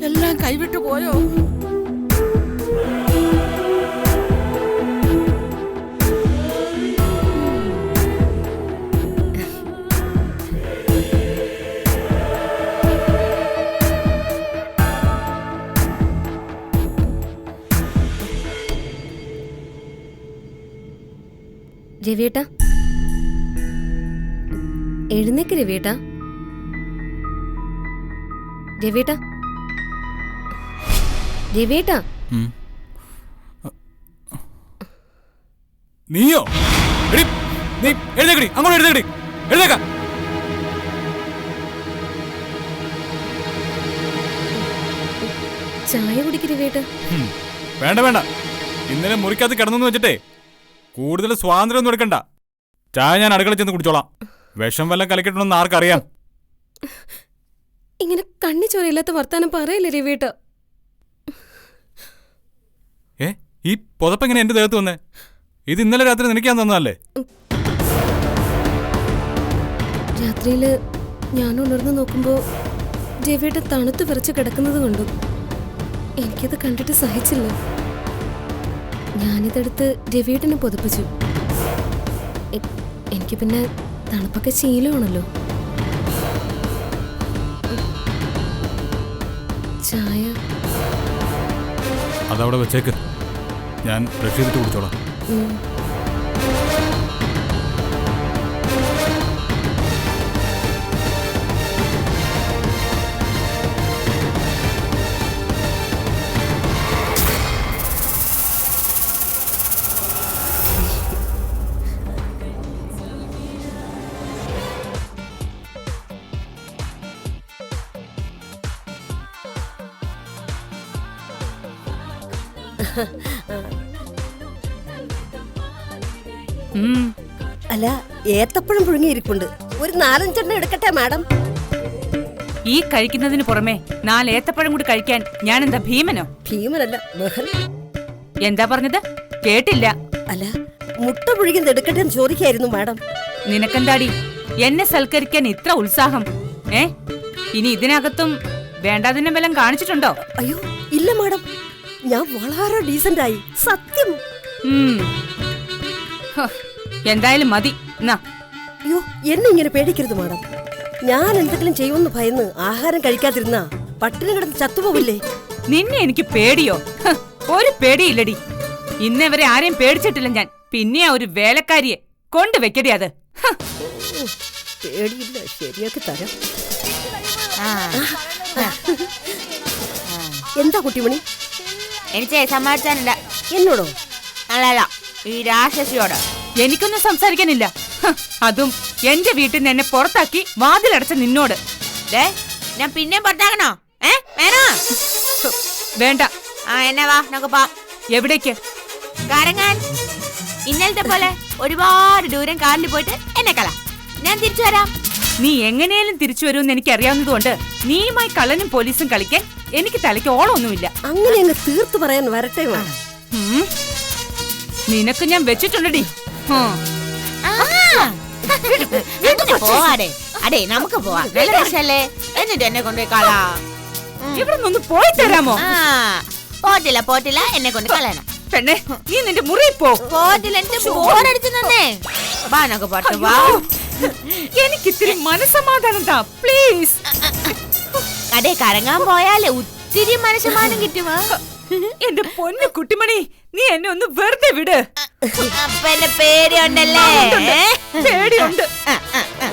എല്ലാം കൈവിട്ടു പോയോ? രവിയേട്ടാ, എഴുന്നേക്ക് രവിയേട്ടാ. രവിയേട്ടാ, രവിയേട്ടാ. നീയോ? നീ എഴുന്നേക്കടി, അങ്ങോട്ട് എഴുന്നേക്കടി, എഴുന്നേക്ക. ചായ കുടിക്ക് രവിയേട്ടാ. വേണ്ട വേണ്ട, ഇന്നലെ മുറിക്കകത്ത് കിടന്നു വെച്ചിട്ടേ കൂടുതൽ സ്വാതന്ത്ര്യം ഒന്നും എടുക്കണ്ട. ചായ ഞാൻ അടുക്കള ചെന്ന് കുടിച്ചോളാം. വിഷം വല്ലതും കലക്കിട്ടുണ്ടെന്ന് ആർക്കറിയാം? ഇങ്ങനെ കണ്ണി ചോരയില്ലാത്ത വർത്താനം പറയല്ലേ രവിയേട്ടാ. ഈ പുതപ്പെങ്ങനെ എന്റെ ദേഹത്ത് വന്നേ? ഇത് ഇന്നലെ രാത്രി നിനക്കാൻ തന്നതല്ലേ? രാത്രിയില് ഞാൻ ഉണർന്നു നോക്കുമ്പോ രവിയേട്ടൻ തണുത്ത് വിറച്ച് കിടക്കുന്നത് കണ്ടു. എനിക്കത് കണ്ടിട്ട് സഹിച്ചില്ല. ഞാനിതെടുത്ത് രവിയേട്ടനെ പൊതിപ്പിച്ചു. എനിക്ക് പിന്നെ തണുപ്പൊക്കെ ശീലമാണല്ലോ. ചായ അതവിടെ വെച്ചേക്ക്, ഞാൻ ബ്രഷ് ചെയ്തിട്ട് കുടിച്ചോളാം. അല്ല, ഏത്തപ്പഴം പുഴുങ്ങിയിരിപ്പുണ്ട്. ഒരു 4-5 എടുക്കട്ടെ മാഡം? ഈ കഴിക്കുന്നതിന് പുറമെ 4 ഏത്തപ്പഴം കൂടി കഴിക്കാൻ ഞാൻ എന്താ ഭീമനോ? ഭീമനല്ല, ബഹൽ. എന്താ പറഞ്ഞത്? കേട്ടില്ല. അല്ല, മുട്ട പുഴുകിയത് എടുക്കട്ടെ എന്ന് ചോദിക്കായിരുന്നു മാഡം. നിനക്കെന്താടി എന്നെ സൽക്കരിക്കാൻ ഇത്ര ഉത്സാഹം? ഇനി ഇതിനകത്തും വേണ്ടാതിനെ വല്ലതും കാണിച്ചിട്ടുണ്ടോ? അയ്യോ ഇല്ല മാഡം, ഞാൻ വളരെ ഡീസന്റ് ആയി, സത്യം. എന്തായാലും മതി. അയ്യോ, എന്നെ ഇങ്ങനെ പേടിക്കരുത് മാഡം. ഞാൻ എന്തെങ്കിലും ചെയ്യുമെന്ന് ഭയന്ന് ആഹാരം കഴിക്കാതിരുന്ന പട്ടിണി കിടന്ന് ചത്തുപോവില്ലേ? നിന്നെ എനിക്ക് പേടിയോ? ഒരു പേടിയില്ലടി. ഇന്നേ വരെ ആരെയും പേടിച്ചിട്ടില്ല ഞാൻ. പിന്നെ ഒരു വേലക്കാരിയെ കൊണ്ടുവെക്കടി അത്. പേടിയില്ല, ശരിയാക്കി തരാം. എന്താ കുട്ടിമണി? എനിക്ക് സമ്മാനിച്ചാനുണ്ട്. എന്നോടോ? അല്ലല്ല, ഈ രാക്ഷസിയോട്. എനിക്കൊന്നും സംസാരിക്കാനില്ല. അതും എന്റെ വീട്ടിൽ നിന്ന് എന്നെ പുറത്താക്കി വാതിലടച്ച നിന്നോട്. ഞാൻ പിന്നെയും പുറത്താക്കണോ? വേണോ? വേണ്ട. എന്നാ വാ, നമുക്ക് പോവാം. എവിടേക്ക്? കറങ്ങാൻ. ഇന്നലത്തെ പോലെ ഒരുപാട് ദൂരം കാറിൽ പോയിട്ട് എന്നെ കള. ഞാൻ തിരിച്ചു വരാം. നീ എങ്ങനെയാലും തിരിച്ചു വരുമെന്ന് എനിക്ക് അറിയാവുന്നതുകൊണ്ട് നീയുമായി കള്ളനും പോലീസും കളിക്കാൻ എനിക്ക് തലയ്ക്ക് ഓളമൊന്നുമില്ല. അങ്ങനെ അങ്ങ് തീർത്തു പറയാൻ വരട്ടെ. നിനക്ക് ഞാൻ വെച്ചിട്ടുണ്ടടി. പോവാടേ. അടേ, നമുക്ക് പോവാം. നല്ല രസല്ലേ? എന്നിട്ട് എന്നെ കൊണ്ടുപോയി കളാ. ഇവിടെ നിന്ന് പോയി തരാമോ? പോട്ടില്ല, എന്നെ കൊണ്ട് കളയണം. പെണ്ണെ, നീ നിന്റെ മുറിയിൽ പോ. പോട്ടില്ല, എനിക്ക് ബോറടിച്ചു നിന്നേ. വാനൊക്കെ പോട്ടെ, വാ. എനിക്ക് ഇത്തിരി മനസ്സമാധാനം താ പ്ലീസ്. അടേ, കറങ്ങാൻ പോയാലേ ഒത്തിരി മനസ്സമാധാനം കിട്ടുമോ? എന്റെ പൊന്നു കുട്ടിമണി, നീ എന്നെ ഒന്ന് വെറുതെ വിട്. അപ്പൊ എന്നെ പേടിയുണ്ടല്ലേ? പേടിയുണ്ട്.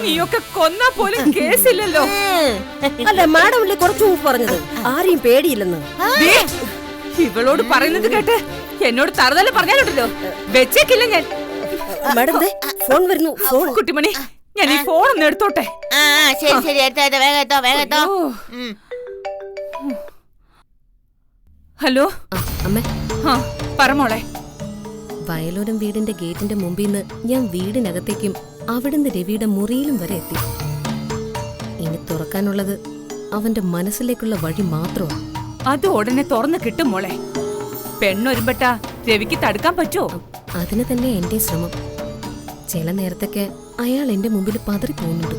നീയൊക്കെ കൊന്നാ പോലും കേസില്ലല്ലോ. അല്ല, മാഡം അല്ലേ കുറച്ചു മുമ്പ് പറഞ്ഞത് ആരെയും പേടിയില്ലെന്ന്? ഇവളോട് പറയുന്നത് കേട്ട് എന്നോട് തറുതല പറഞ്ഞാലുണ്ടല്ലോ, വെച്ചേക്കില്ല ഞാൻ. മാഡം ഫോൺ വരുന്നു. ഫോൺ. കുട്ടിമണി, ഞാൻ ഈ ഫോൺ ഒന്ന് എടുത്തോട്ടെ. ശരി, എടുത്തോ, വേഗത്തോ. ഹലോ അമ്മേ, പറ മോളെ. വയലോരം വീടിന്റെ ഗേറ്റിന്റെ മുമ്പിൽ നിന്ന് ഞാൻ വീടിനകത്തേക്കും അവിടുന്ന് രവിയുടെ മുറിയിലും വരെ എത്തി. ഇനി തുറക്കാനുള്ളത് അവന്റെ വഴി മാത്രമാണ്. അത് ഉടനെ തുറന്നു കിട്ടും മോളെ. പെണ്ണൊരുമ്പെട്ട രവിക്ക് തടുക്കാൻ പറ്റുമോ? അതിന് തന്നെ എന്റെ ശ്രമം. ചില നേരത്തൊക്കെ അയാൾ എന്റെ മുമ്പിൽ പതറി പോകുന്നുണ്ട്.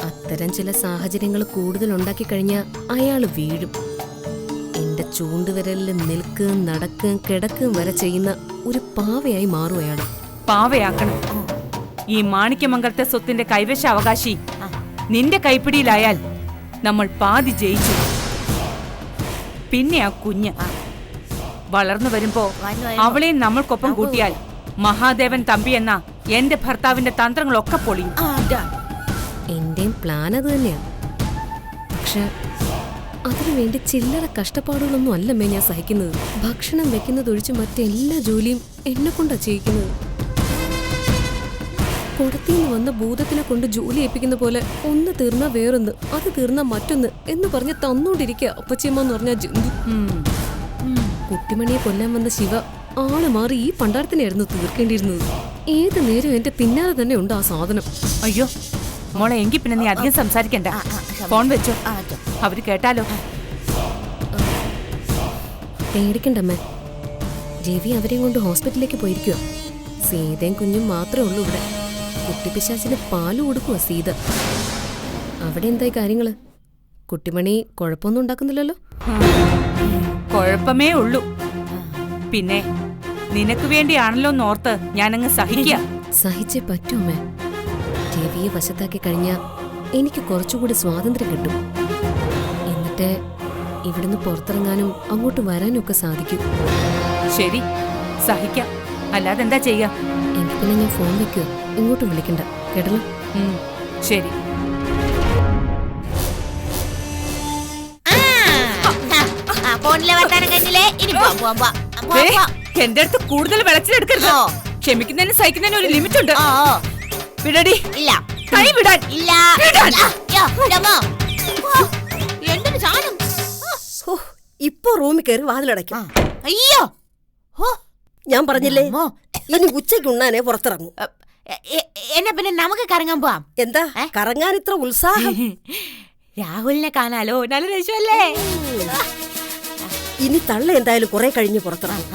അത്തരം ചില സാഹചര്യങ്ങൾ കൂടുതൽ ഉണ്ടാക്കി കഴിഞ്ഞാൽ അയാൾ വീഴും. എന്റെ ചൂണ്ടുവിരലിൽ നിൽക്കുകയും നടക്കുകയും കിടക്കുകയും വരെ ചെയ്യുന്ന ഒരു പാവയായി മാറും അയാൾ. പാവയാക്കണം. ഈ മാണിക്യമംഗലത്തെ സ്വത്തിന്റെ കൈവശ അവകാശി നിന്റെ കൈപ്പിടിയിലായാൽ നമ്മൾ പാതി ജയിച്ചു. പിന്നെ ആ കുഞ്ഞ് വളർന്നു വരുമ്പോ അവളെയും നമ്മൾക്കൊപ്പം കൂട്ടിയാൽ മഹാദേവൻ തമ്പി എന്ന എന്റെ ഭർത്താവിന്റെ തന്ത്രങ്ങളൊക്കെ പൊളിയും. എന്റെയും പ്ലാൻ അത് തന്നെയാണ്. പക്ഷെ അതിനുവേണ്ടി ചില്ലറ കഷ്ടപ്പാടുകളൊന്നും അല്ലമ്മേ ഞാൻ സഹിക്കുന്നത്. ഭക്ഷണം വെക്കുന്നതൊഴിച്ച് മറ്റെല്ലാ ജോലിയും എന്നെ കൊണ്ടാ ചെയ്യിക്കുന്നത്. പുറത്തുനിന്ന് വന്ന ഭൂതത്തിനെ കൊണ്ട് ജോലി ഏൽപ്പിക്കുന്ന പോലെ ഒന്ന് തീർന്നാ വേറൊന്ന്, അത് തീർന്നാ മറ്റൊന്ന് എന്ന് പറഞ്ഞ് തന്നോണ്ടിരിക്കുക അപ്പച്ചിയമ്മ എന്ന് പറഞ്ഞ ജന്തു. കുട്ടിമണിയെ കൊല്ലാൻ വന്ന ശിവ ആള് മാറി ഈ പണ്ടാരത്തിനായിരുന്നു തീർക്കേണ്ടിയിരുന്നത്. ഏത് നേരം എന്റെ പിന്നാലെ തന്നെ ഉണ്ട് ആ സാധനം. അയ്യോ മോളെ, എങ്കിൽ പിന്നെ നീ അധികം സംസാരിക്കണ്ട. ഫോൺ വെച്ചോ, അവര് കേട്ടാലോ. പേടിക്കണ്ടമ്മേ, രവി അവരെയും കൊണ്ട് ഹോസ്പിറ്റലിലേക്ക് പോയിരിക്കുക. സീതയും കുഞ്ഞും മാത്രമേ ഉള്ളൂ ഇവിടെ. കുട്ടിപ്പിശാച്ചിന് പാല് കൊടുക്കുക സീത. അവിടെ എന്തായി കാര്യങ്ങള്? കുട്ടിമണി കുഴപ്പമൊന്നും ഉണ്ടാക്കുന്നില്ലല്ലോ? കുഴപ്പമേ ഉള്ളൂ. പിന്നെ നിനക്ക് വേണ്ടിയാണല്ലോ എന്നോർത്ത് ഞാനങ്ങ് സഹിക്കുക. സഹിച്ചേ പറ്റൂമ്മേ. രവിയെ വശത്താക്കി കഴിഞ്ഞാൽ എനിക്ക് കുറച്ചുകൂടി സ്വാതന്ത്ര്യം കിട്ടും. എന്നിട്ട് ഇവിടുന്ന് പുറത്തിറങ്ങാനും അങ്ങോട്ട് വരാനും ഒക്കെ സാധിക്കും. ശരി, സഹിക്കാം. അല്ലാതെ എന്താ ചെയ്യാ? എങ്കിൽ പിന്നെ ഞാൻ ഫോൺ വെക്കുക, ഇങ്ങോട്ട് വിളിക്കണ്ട കേട്ടല്ലോ. ശരി. എന്റെ അടുത്ത് കൂടുതൽ വെളച്ചിലെടുക്കരുത്. ക്ഷമിക്കുന്നതിന് സഹിക്കുന്നതിന് ഒരു ലിമിറ്റ് ഉണ്ട്. വിടടി. ഇല്ല. കൈ വിടാൻ. ഇല്ല. എന്തൊരു സാധനം. ഇപ്പൊ റൂമിൽ കയറി വാതിലടയ്ക്കും. അയ്യോ, ഞാൻ പറഞ്ഞില്ലേ ഇനി ഉച്ചയ്ക്ക് ഉണ്ണാനേ പുറത്തിറങ്ങും. എന്നാ പിന്നെ നമുക്ക് കറങ്ങാൻ പോവാം. എന്താ കറങ്ങാൻ ഇത്ര ഉത്സാഹം? രാഹുലിനെ കാണാലോ, നല്ല രസമല്ലേ? ഇനി തള്ള എന്തായാലും കുറെ കഴിഞ്ഞ് പുറത്തിറങ്ങും.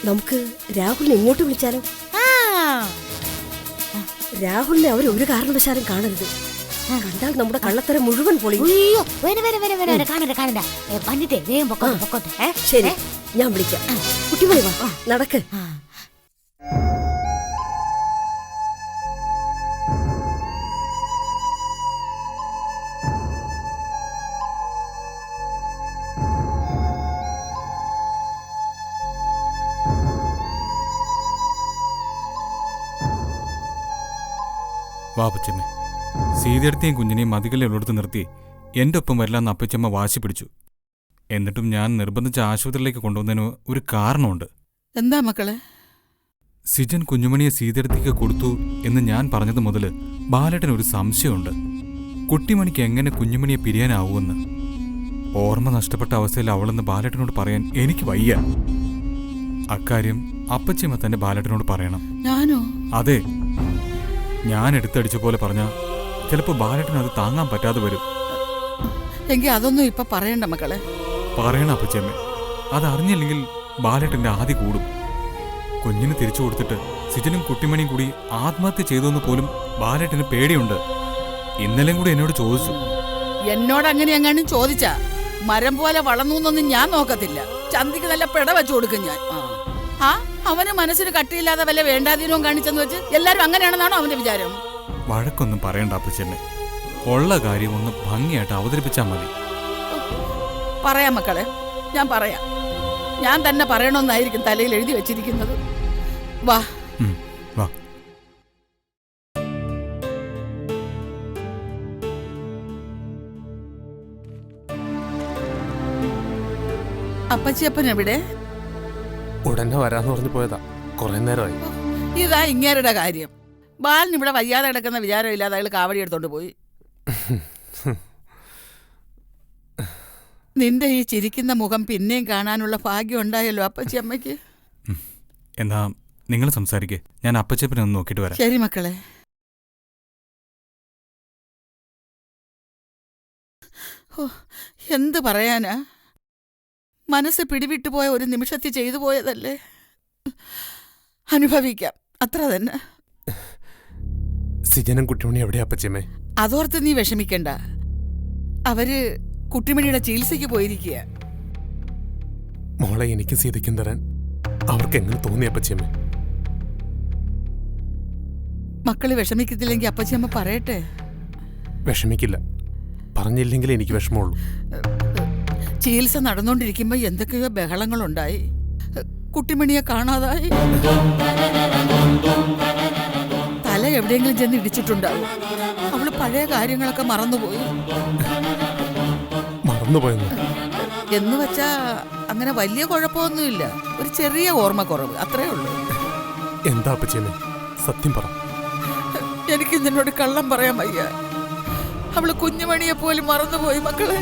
നമുക്ക് രാഹുലിനെ ഇങ്ങോട്ട് വിളിച്ചാലോ? രാഹുലിനെ അവർ ഒരു കാരണവശാലും കാണരുത്. കണ്ടാൽ നമ്മുടെ കള്ളത്തരം മുഴുവൻ പൊളി. കാണണ്ട. വന്നിട്ടേ വേഗം പൊക്കോട്ടെ. ശരി, ഞാൻ വിളിക്കാം. കുട്ടിമണി വാ, നടക്ക്. വാ പച്ചമ്മേ. സീതയെടുത്തേയും കുഞ്ഞിനെയും മതികല്ലുള്ളടുത്ത് നിർത്തി എൻ്റെ ഒപ്പം വരില്ലെന്ന് അപ്പച്ചമ്മ വാശി പിടിച്ചു. എന്നിട്ടും ഞാൻ നിർബന്ധിച്ച ആശുപത്രിയിലേക്ക് കൊണ്ടുവന്നതിന് ഒരു കാരണമുണ്ട്. എന്താ മക്കളെ? സിജൻ കുഞ്ഞുമണിയെ സീതയെടുത്തേക്ക് കൊടുത്തു എന്ന് ഞാൻ പറഞ്ഞത് മുതൽ ബാലേട്ടനൊരു സംശയമുണ്ട്. കുട്ടിമണിക്ക് എങ്ങനെ കുഞ്ഞുമണിയെ പിരിയാനാവുമെന്ന്. ഓർമ്മ നഷ്ടപ്പെട്ട അവസ്ഥയിൽ അവളെന്ന് ബാലേട്ടനോട് പറയാൻ എനിക്ക് വയ്യ. അക്കാര്യം അപ്പച്ചിയമ്മ തന്നെ ബാലേട്ടനോട് പറയണം. ഞാനോ? അതെ, ഞാൻ എടുത്തടിച്ച പോലെ പറഞ്ഞാൽ ചിലപ്പോൾ ബാലേട്ടന് അത് താങ്ങാൻ പറ്റാതെ വരും. എങ്കിൽ അതൊന്നും ഇപ്പൊ പറയണ്ട മക്കളെ. പറയണം അപ്പച്ചിയമ്മ. അതറിഞ്ഞില്ലെങ്കിൽ ബാലേട്ടന്റെ ആദി കൂടും. കുഞ്ഞിന് തിരിച്ചു കൊടുത്തിട്ട് സിജനും കുട്ടിമണിയും കൂടി ആത്മഹത്യ ചെയ്തെന്ന് പോലും ബാലേട്ടന് പേടിയുണ്ട്. ഇന്നലെയും കൂടി എന്നോട് ചോദിച്ചു. എന്നോട് അങ്ങനെ എങ്ങാനും ചോദിച്ചാ മരം പോലെ വളർന്നൊന്നും ഞാൻ നോക്കത്തില്ല. ചന്തിക്ക് നല്ല പിട വെച്ചു കൊടുക്കും ഞാൻ. ആ അവന് മനസ്സിന് കട്ടിയില്ലാതെ വല്ല വേണ്ടാതീനവും കാണിച്ചെന്ന് വെച്ച് എല്ലാരും അങ്ങനെയാണെന്നാണോ അവന്റെ വിചാരം? വഴക്കൊന്നും പറയണ്ട അപ്പച്ചമ്മ. ഉള്ള കാര്യം ഒന്ന് ഭംഗിയായിട്ട് അവതരിപ്പിച്ചാൽ മതി. പറയാം മക്കളെ, ഞാൻ പറയാം. ഞാൻ തന്നെ പറയണമെന്നായിരിക്കും തലയിൽ എഴുതി വെച്ചിരിക്കുന്നത്. വാ വാ. അപ്പച്ചിയപ്പൻ എവിടെ? ഉടനെ വരാന്ന് പറഞ്ഞു പോയതാ. കുറെ നേരമായി. ഇതാ ഇങ്ങേരുടെ കാര്യം. ബാലിന് ഇവിടെ വയ്യാതെ കിടക്കുന്ന വിചാരം ഇല്ലാതെ അയാൾ കാവടി എടുത്തോണ്ട് പോയി. നിന്റെ ഈ ചിരിക്കുന്ന മുഖം പിന്നെയും കാണാനുള്ള ഭാഗ്യം ഉണ്ടായല്ലോ അപ്പച്ചിയമ്മയ്ക്ക്. എന്നാ നിങ്ങൾ സംസാരിക്കേ, ഞാൻ അപ്പച്ചപ്പനെ ഒന്ന് നോക്കിയിട്ട് വരാം. ശരി മക്കളെ. ഓ, എന്ത് പറയാനാ? മനസ്സ് പിടിവിട്ടു പോയ ഒരു നിമിഷത്തിൽ ചെയ്തു പോയതല്ലേ. അനുഭവിക്കാം, അത്ര തന്നെ. സിജനും കുട്ടിമണി എവിടെയാ അപ്പച്ചമ്മേ? അതോർത്ത് നീ വിഷമിക്കണ്ട. അവര് കുട്ടിമണിയുടെ ചികിത്സയ്ക്ക് പോയിരിക്കുക. മോളെ എനിക്ക് സീതയ്ക്കും തരാൻ അവർക്ക് എങ്ങനെ തോന്നി അപ്പച്ചമ്മേ? മക്കള് വിഷമിക്കത്തില്ലെങ്കിൽ അപ്പച്ചിയമ്മ പറയട്ടെ. വിഷമിക്കില്ല. പറഞ്ഞില്ലെങ്കിൽ എനിക്ക് വിഷമമുള്ളൂ. ചികിത്സ നടന്നുകൊണ്ടിരിക്കുമ്പോ എന്തൊക്കെയോ ബഹളങ്ങളുണ്ടായി. കുട്ടിമണിയെ കാണാതായി. തല എവിടെയെങ്കിലും ചെന്ന് ഇടിച്ചിട്ടുണ്ടാവും. അവള് പഴയ കാര്യങ്ങളൊക്കെ മറന്നുപോയി. മറന്നുപോയെന്ന് എന്ന് വെച്ചാ അങ്ങനെ വലിയ കുഴപ്പമൊന്നുമില്ല. ഒരു ചെറിയ ഓർമ്മക്കുറവ്, അത്രേ ഉള്ളൂ. എന്താ അപ്പച്ചമ്മേ, സത്യം പറ. എനിക്ക് നിന്നോട് കള്ളം പറയാൻ വയ്യ. അവള് കുഞ്ഞുമണിയെ പോലും മറന്നുപോയി മക്കളെ.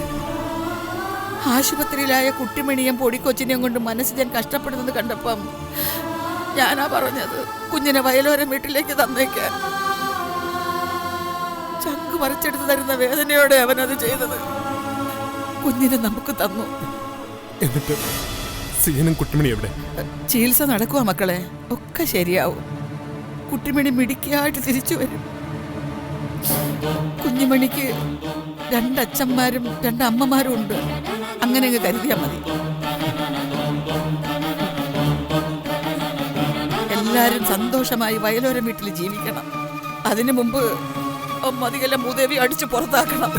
ആശുപത്രിയിലായ കുട്ടിമണിയും പൊടിക്കൊച്ചിനെയും കൊണ്ട് മനസ്സ് ഞാൻ കഷ്ടപ്പെടുന്നത് കണ്ടപ്പം ഞാനാ പറഞ്ഞത് കുഞ്ഞിനെ വയലോരം വീട്ടിലേക്ക് തന്നേക്കാൻ. ചങ്ക് പറിച്ചെടുത്ത് തരുന്ന വേദനയോടെ അവനത് ചെയ്തത്. കുഞ്ഞിനെ നമുക്ക് തന്നു. എന്നിട്ട് സിജനും കുട്ടിമണി എവിടെ? ചികിത്സ നടക്കുക മക്കളെ, ഒക്കെ ശരിയാവും. കുട്ടിമണി മിടുക്കിയായിട്ട് തിരിച്ചു വരും. കുഞ്ഞുമണിക്ക് 2 അച്ഛന്മാരും 2 അമ്മമാരും ഉണ്ട്. അങ്ങനെ അങ്ങ് കരുതിയാൽ മതി. എല്ലാരും സന്തോഷമായി വയലോരം വീട്ടിൽ ജീവിക്കണം. അതിനു മുമ്പ് മതികല മൂദേവി അടിച്ചു പുറത്താക്കണം.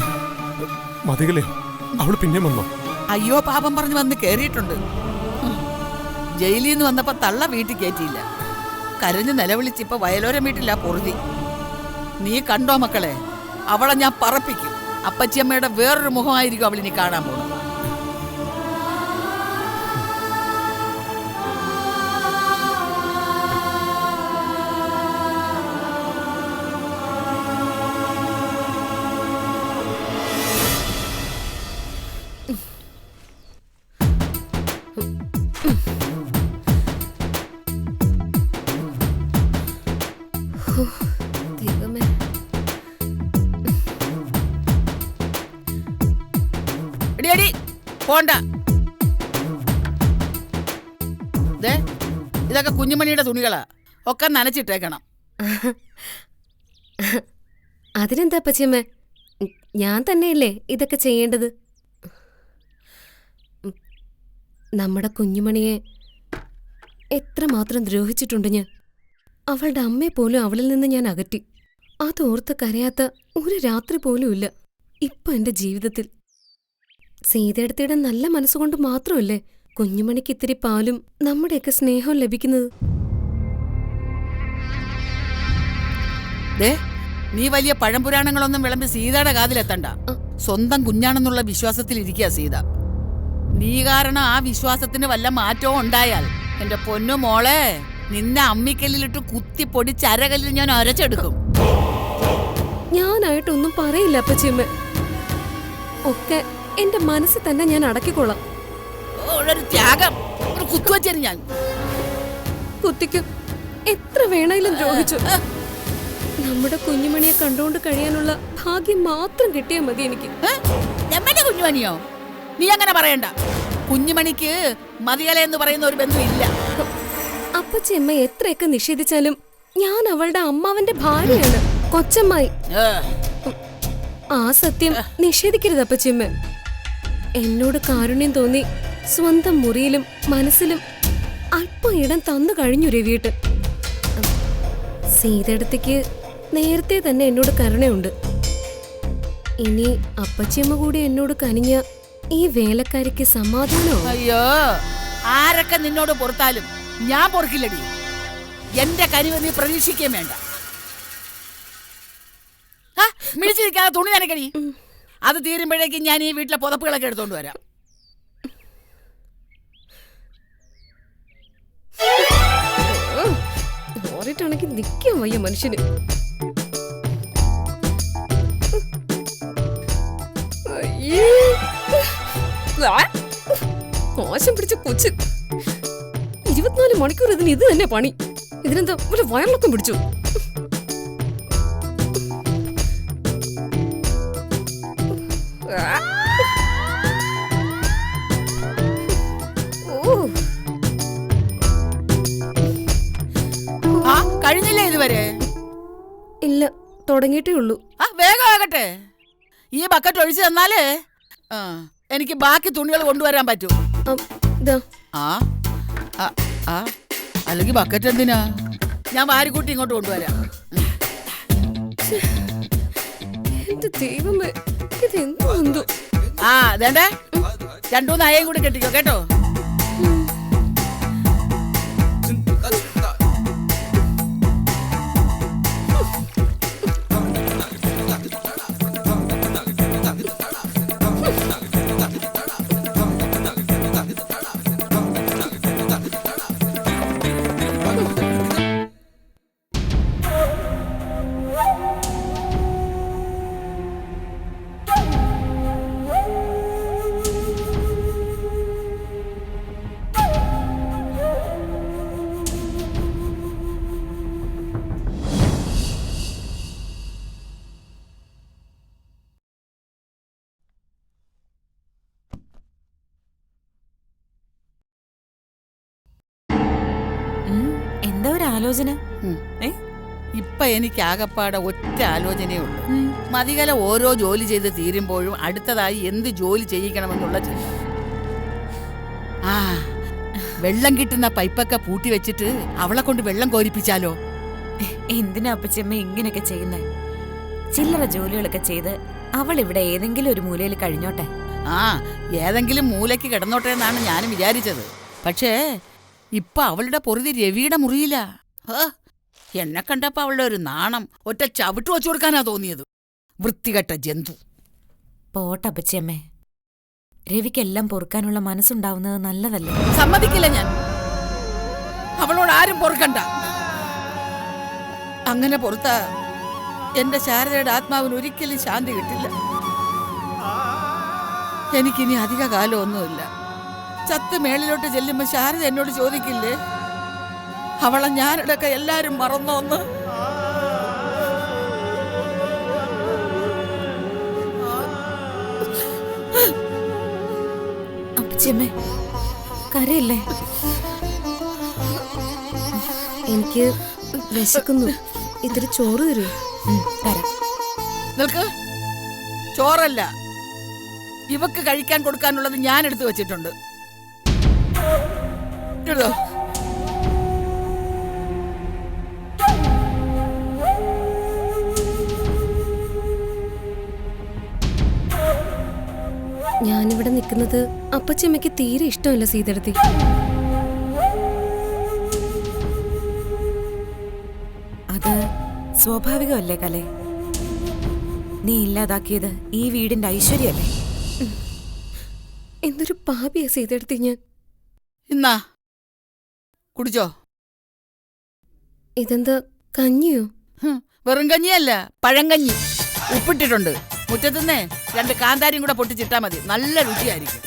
മതികലയോ? അവള് പിന്നെ വന്നോ? അയ്യോ പാപം പറഞ്ഞു വന്ന് കേറിയിട്ടുണ്ട്. ജയിലിൽ നിന്ന് വന്നപ്പോ തള്ള വീട്ടിൽ കയറ്റിയില്ല. കരഞ്ഞ് നിലവിളിച്ചിപ്പോ വയലോരം വീട്ടിലാ പൊറുതി. നീ കണ്ടോ മക്കളെ, അവളെ ഞാൻ പറപ്പിക്കും. അപ്പച്ചിയമ്മയുടെ വേറൊരു മുഖമായിരിക്കും അവളിനി കാണാൻ പോകുന്നത്. ദൈവമേ. എടി പോണ്ട. ഇതൊക്കെ കുഞ്ഞുമണിയുടെ തുണികളാ, ഒക്കെ നനച്ചിട്ടേക്കണം. അതിനെന്താ അപ്പച്ചിയമ്മ, ഞാൻ തന്നെയല്ലേ ഇതൊക്കെ ചെയ്യേണ്ടത്. നമ്മുടെ കുഞ്ഞുമണിയെ എത്രമാത്രം ദ്രോഹിച്ചിട്ടുണ്ട് ഞാൻ. അവളുടെ അമ്മയെ പോലും അവളിൽ നിന്ന് ഞാൻ അകറ്റി. അതോർത്ത് കരയാത്ത ഒരു രാത്രി പോലും ഇല്ല ഇപ്പൊ എന്റെ ജീവിതത്തിൽ. സീതയെടുത്തിയുടെ നല്ല മനസ്സുകൊണ്ട് മാത്രമല്ലേ കുഞ്ഞുമണിക്ക് ഇത്തിരി പാലും നമ്മുടെയൊക്കെ സ്നേഹവും ലഭിക്കുന്നത്. നീ വലിയ പഴംപുരാണങ്ങളൊന്നും വിളമ്പി സീതയുടെ കാതിലെത്തണ്ട. സ്വന്തം കുഞ്ഞാണെന്നുള്ള വിശ്വാസത്തിൽ ഇരിക്കുക സീത. നീ കാരണം ആ വിശ്വാസത്തിന് വല്ല മാറ്റവും ഉണ്ടായാൽ എന്റെ പൊന്നു മോളെ, നിന്നെ അമ്മിക്കല്ലിലിട്ട് കുത്തി പൊടിച്ച് അരകല്ലിൽ ഞാൻ അരച്ചെടുക്കും. ഞാനായിട്ടൊന്നും പറയില്ല അപ്പച്ചിയമ്മ. ഒക്കെ എന്റെ മനസ്സിൽ തന്നെ ഞാൻ അടക്കിക്കൊള്ളാം. ഒരു ത്യാഗം, ഒരു കുത്തുവച്ചേരും ഞാൻ. കുത്തിക്കും, എത്ര വേണേലും ദ്രോഹിച്ചു. നമ്മുടെ കുഞ്ഞുമണിയെ കണ്ടുകൊണ്ട് കഴിയാനുള്ള ഭാഗ്യം മാത്രം കിട്ടിയാൽ മതി എനിക്ക്. എമ്മന്റെ കുഞ്ഞുമണിയോ? നീ അങ്ങനെ പറയണ്ട. കുഞ്ഞുമണിക്ക് മതിയല എന്ന് പറയുന്ന ഒരു ബന്ധം ഇല്ല. അപ്പച്ചിയമ്മ എത്രയൊക്കെ നിഷേധിച്ചാലും ഞാൻ അവളുടെ അമ്മാവന്റെ ഭാര്യയാണ്, കൊച്ചമ്മായി. ആ സത്യം നിഷേധിക്കരുത് അപ്പച്ചിയമ്മ. എന്നോട് കാരുണ്യം തോന്നി സ്വന്തം മുറിയിലും മനസ്സിലും അല്പം ഇടം തന്നു കഴിഞ്ഞു രവിയേട്ട്. സീതടത്തേക്ക് നേരത്തെ തന്നെ എന്നോട് കരുണയുണ്ട്. ഇനി അപ്പച്ചിയമ്മ കൂടി എന്നോട് കനിഞ്ഞ ഈ വേലക്കാരിക്ക് സമാധാനമോ? അയ്യോ, ആരൊക്കെ നിന്നോട് പൊറുത്താലും ഞാൻ പൊറുക്കില്ലടി. എന്റെ കനിവ് നീ പ്രതീക്ഷിക്കാൻ വേണ്ട. മിഴിച്ചു നിൽക്കാതെ തുണി നനക്കടി. അത് തീരുമ്പോഴേക്കും ഞാൻ ഈ വീട്ടിലെ പുതപ്പുകളൊക്കെ എടുത്തോണ്ട് വരാം. ഓറിട്ടാണെങ്കിൽ നിൽക്കാൻ വയ്യ മനുഷ്യന്. മോശം പിടിച്ച കൊച്ച്. 24 മണിക്കൂർ ഇതിന് ഇത് തന്നെ പണി. ഇതിനെന്താ ഒരു വയറിളക്കം പിടിച്ചു? കഴിഞ്ഞില്ലേ ഇതുവരെ? ഇല്ല, തുടങ്ങിയിട്ടേ ഉള്ളൂ. വേഗം ആകട്ടെ. ഈ ബക്കറ്റ് ഒഴിച്ചു തന്നാലേ എനിക്ക് ബാക്കി തുണികൾ കൊണ്ടുവരാൻ പറ്റൂ. അല്ലെങ്കിൽ ബക്കറ്റ് എന്തിനാ? ഞാൻ വാരിക്കൂട്ടി ഇങ്ങോട്ട് കൊണ്ടുവരാം. എന്റെ ദൈവമേ, ഇതെന്തോ. അതേണ്ടേ, 2-3 നായയും കൂടി കെട്ടിക്കോ കേട്ടോ. ആലോചന ഇപ്പൊ എനിക്ക് ആകപ്പാടെ ഒറ്റ ആലോചനയേ ഉള്ളൂ. മതികല ഓരോ ജോലി ചെയ്ത് തീരുമ്പോഴും അടുത്തതായി എന്ത് ജോലി ചെയ്യിക്കണമെന്നുള്ള ചിന്ത. വെള്ളം കിട്ടുന്ന പൈപ്പൊക്കെ പൂട്ടി വെച്ചിട്ട് അവളെ കൊണ്ട് വെള്ളം കോരിപ്പിച്ചാലോ? എന്തിനാ അപ്പച്ചമ്മ ഇങ്ങനെയൊക്കെ ചെയ്യുന്നേ? ചില്ലറ ജോലികളൊക്കെ ചെയ്ത് അവൾ ഇവിടെ ഏതെങ്കിലും ഒരു മൂലയിൽ കഴിഞ്ഞോട്ടെ. ഏതെങ്കിലും മൂലയ്ക്ക് കിടന്നോട്ടെ എന്നാണ് ഞാനും വിചാരിച്ചത്. പക്ഷേ ഇപ്പൊ അവളുടെ പൊറുതി രവിയുടെ മുറിയില്ല. എന്നെ കണ്ടപ്പോ അവളുടെ ഒരു നാണം ഒറ്റ ചവിട്ട് വെച്ചു കൊടുക്കാനാ തോന്നിയത്. വൃത്തികെട്ട ജന്തു. പോട്ടപ്പച്ചമ്മേ, രവിക്കെല്ലാം പൊറുക്കാനുള്ള മനസ്സുണ്ടാവുന്നത് നല്ലതല്ലേ? സമ്മതിക്കില്ല ഞാൻ. അവളോട് ആരും പൊറുക്കണ്ട. അങ്ങനെ പൊറുത്ത എന്റെ ശാരദയുടെ ആത്മാവിന് ഒരിക്കലും ശാന്തി കിട്ടില്ല. എനിക്കിനി അധിക കാലമൊന്നുമില്ല. ചത്ത് മേളിലോട്ട് ചെല്ലുമ്പോ ശാരദ എന്നോട് ചോദിക്കില്ലേ, അവളെ ഞാനിടക്ക എല്ലാരും മറന്നോന്ന്? അപ്പച്ചമ്മേ കരയില്ലേ? എനിക്ക് വിശക്കുന്നു. ഇത്തിരി ചോറ് തരൂ. തരാം. നിൽക്ക്. ചോറല്ല, ഇവക്ക് കഴിക്കാൻ കൊടുക്കാനുള്ളത് ഞാൻ എടുത്തു വെച്ചിട്ടുണ്ട്. എടുത്തോ. ഞാനിവിടെ നിൽക്കുന്നത് അപ്പച്ചമ്മയ്ക്ക് തീരെ ഇഷ്ടമല്ല സീതടത്തി. അത് സ്വാഭാവികമല്ലേ കലേ? നീ ഇല്ലാതാക്കിയത് ഈ വീടിന്റെ ഐശ്വര്യല്ലേ? എന്തൊരു പാപിയാ സീതെടുത്തി ഞാൻ. ഇന്നാ കുടിച്ചോ. ഇതെന്താ കഞ്ഞിയോ? വെറും കഞ്ഞിയല്ല, പഴങ്കഞ്ഞി. ഉപ്പിട്ടിട്ടുണ്ട്. മുറ്റത്തുനിന്നേ 2 കാന്താരിയും കൂടെ പൊട്ടിച്ചിട്ടാ മതി, നല്ല രുചിയായിരിക്കും.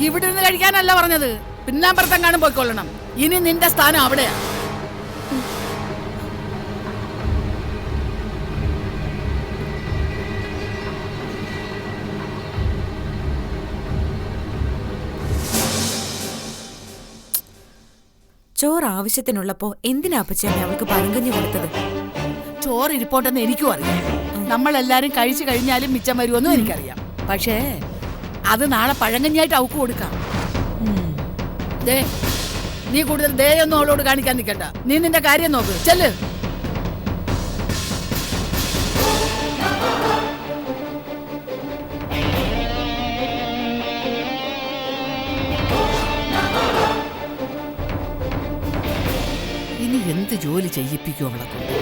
ഇവിടെ നിന്ന് കഴിക്കാനല്ല പറഞ്ഞത്, പിന്നാമ്പറത്തെങ്ങാനും പോയിക്കൊള്ളണം. ഇനി നിന്റെ സ്ഥാനം അവിടെയാ. ചോറ് ആവശ്യത്തിനുള്ളപ്പോ എന്തിനാ അപ്പച്ചമ്മ അവൾക്ക് പഴങ്കഞ്ഞി കൊടുത്തത്? ചോറ് ഇരിപ്പോട്ടെന്ന് എനിക്കും അറിയാം. നമ്മളെല്ലാരും കഴിച്ചു കഴിഞ്ഞാലും മിച്ചം വരുമെന്നും എനിക്കറിയാം. പക്ഷേ അത് നാളെ പഴങ്കഞ്ഞിയായിട്ട് അവക്ക് കൊടുക്കാം. ദേ, നീ കൂടുതൽ ദയൊന്നും അവളോട് കാണിക്കാൻ നിൽക്കണ്ട. നീ നിന്റെ കാര്യം നോക്ക്, ചെല്ല്. ഇനി എന്ത് ജോലി ചെയ്യിപ്പിക്കും അവളെ കൊണ്ട്?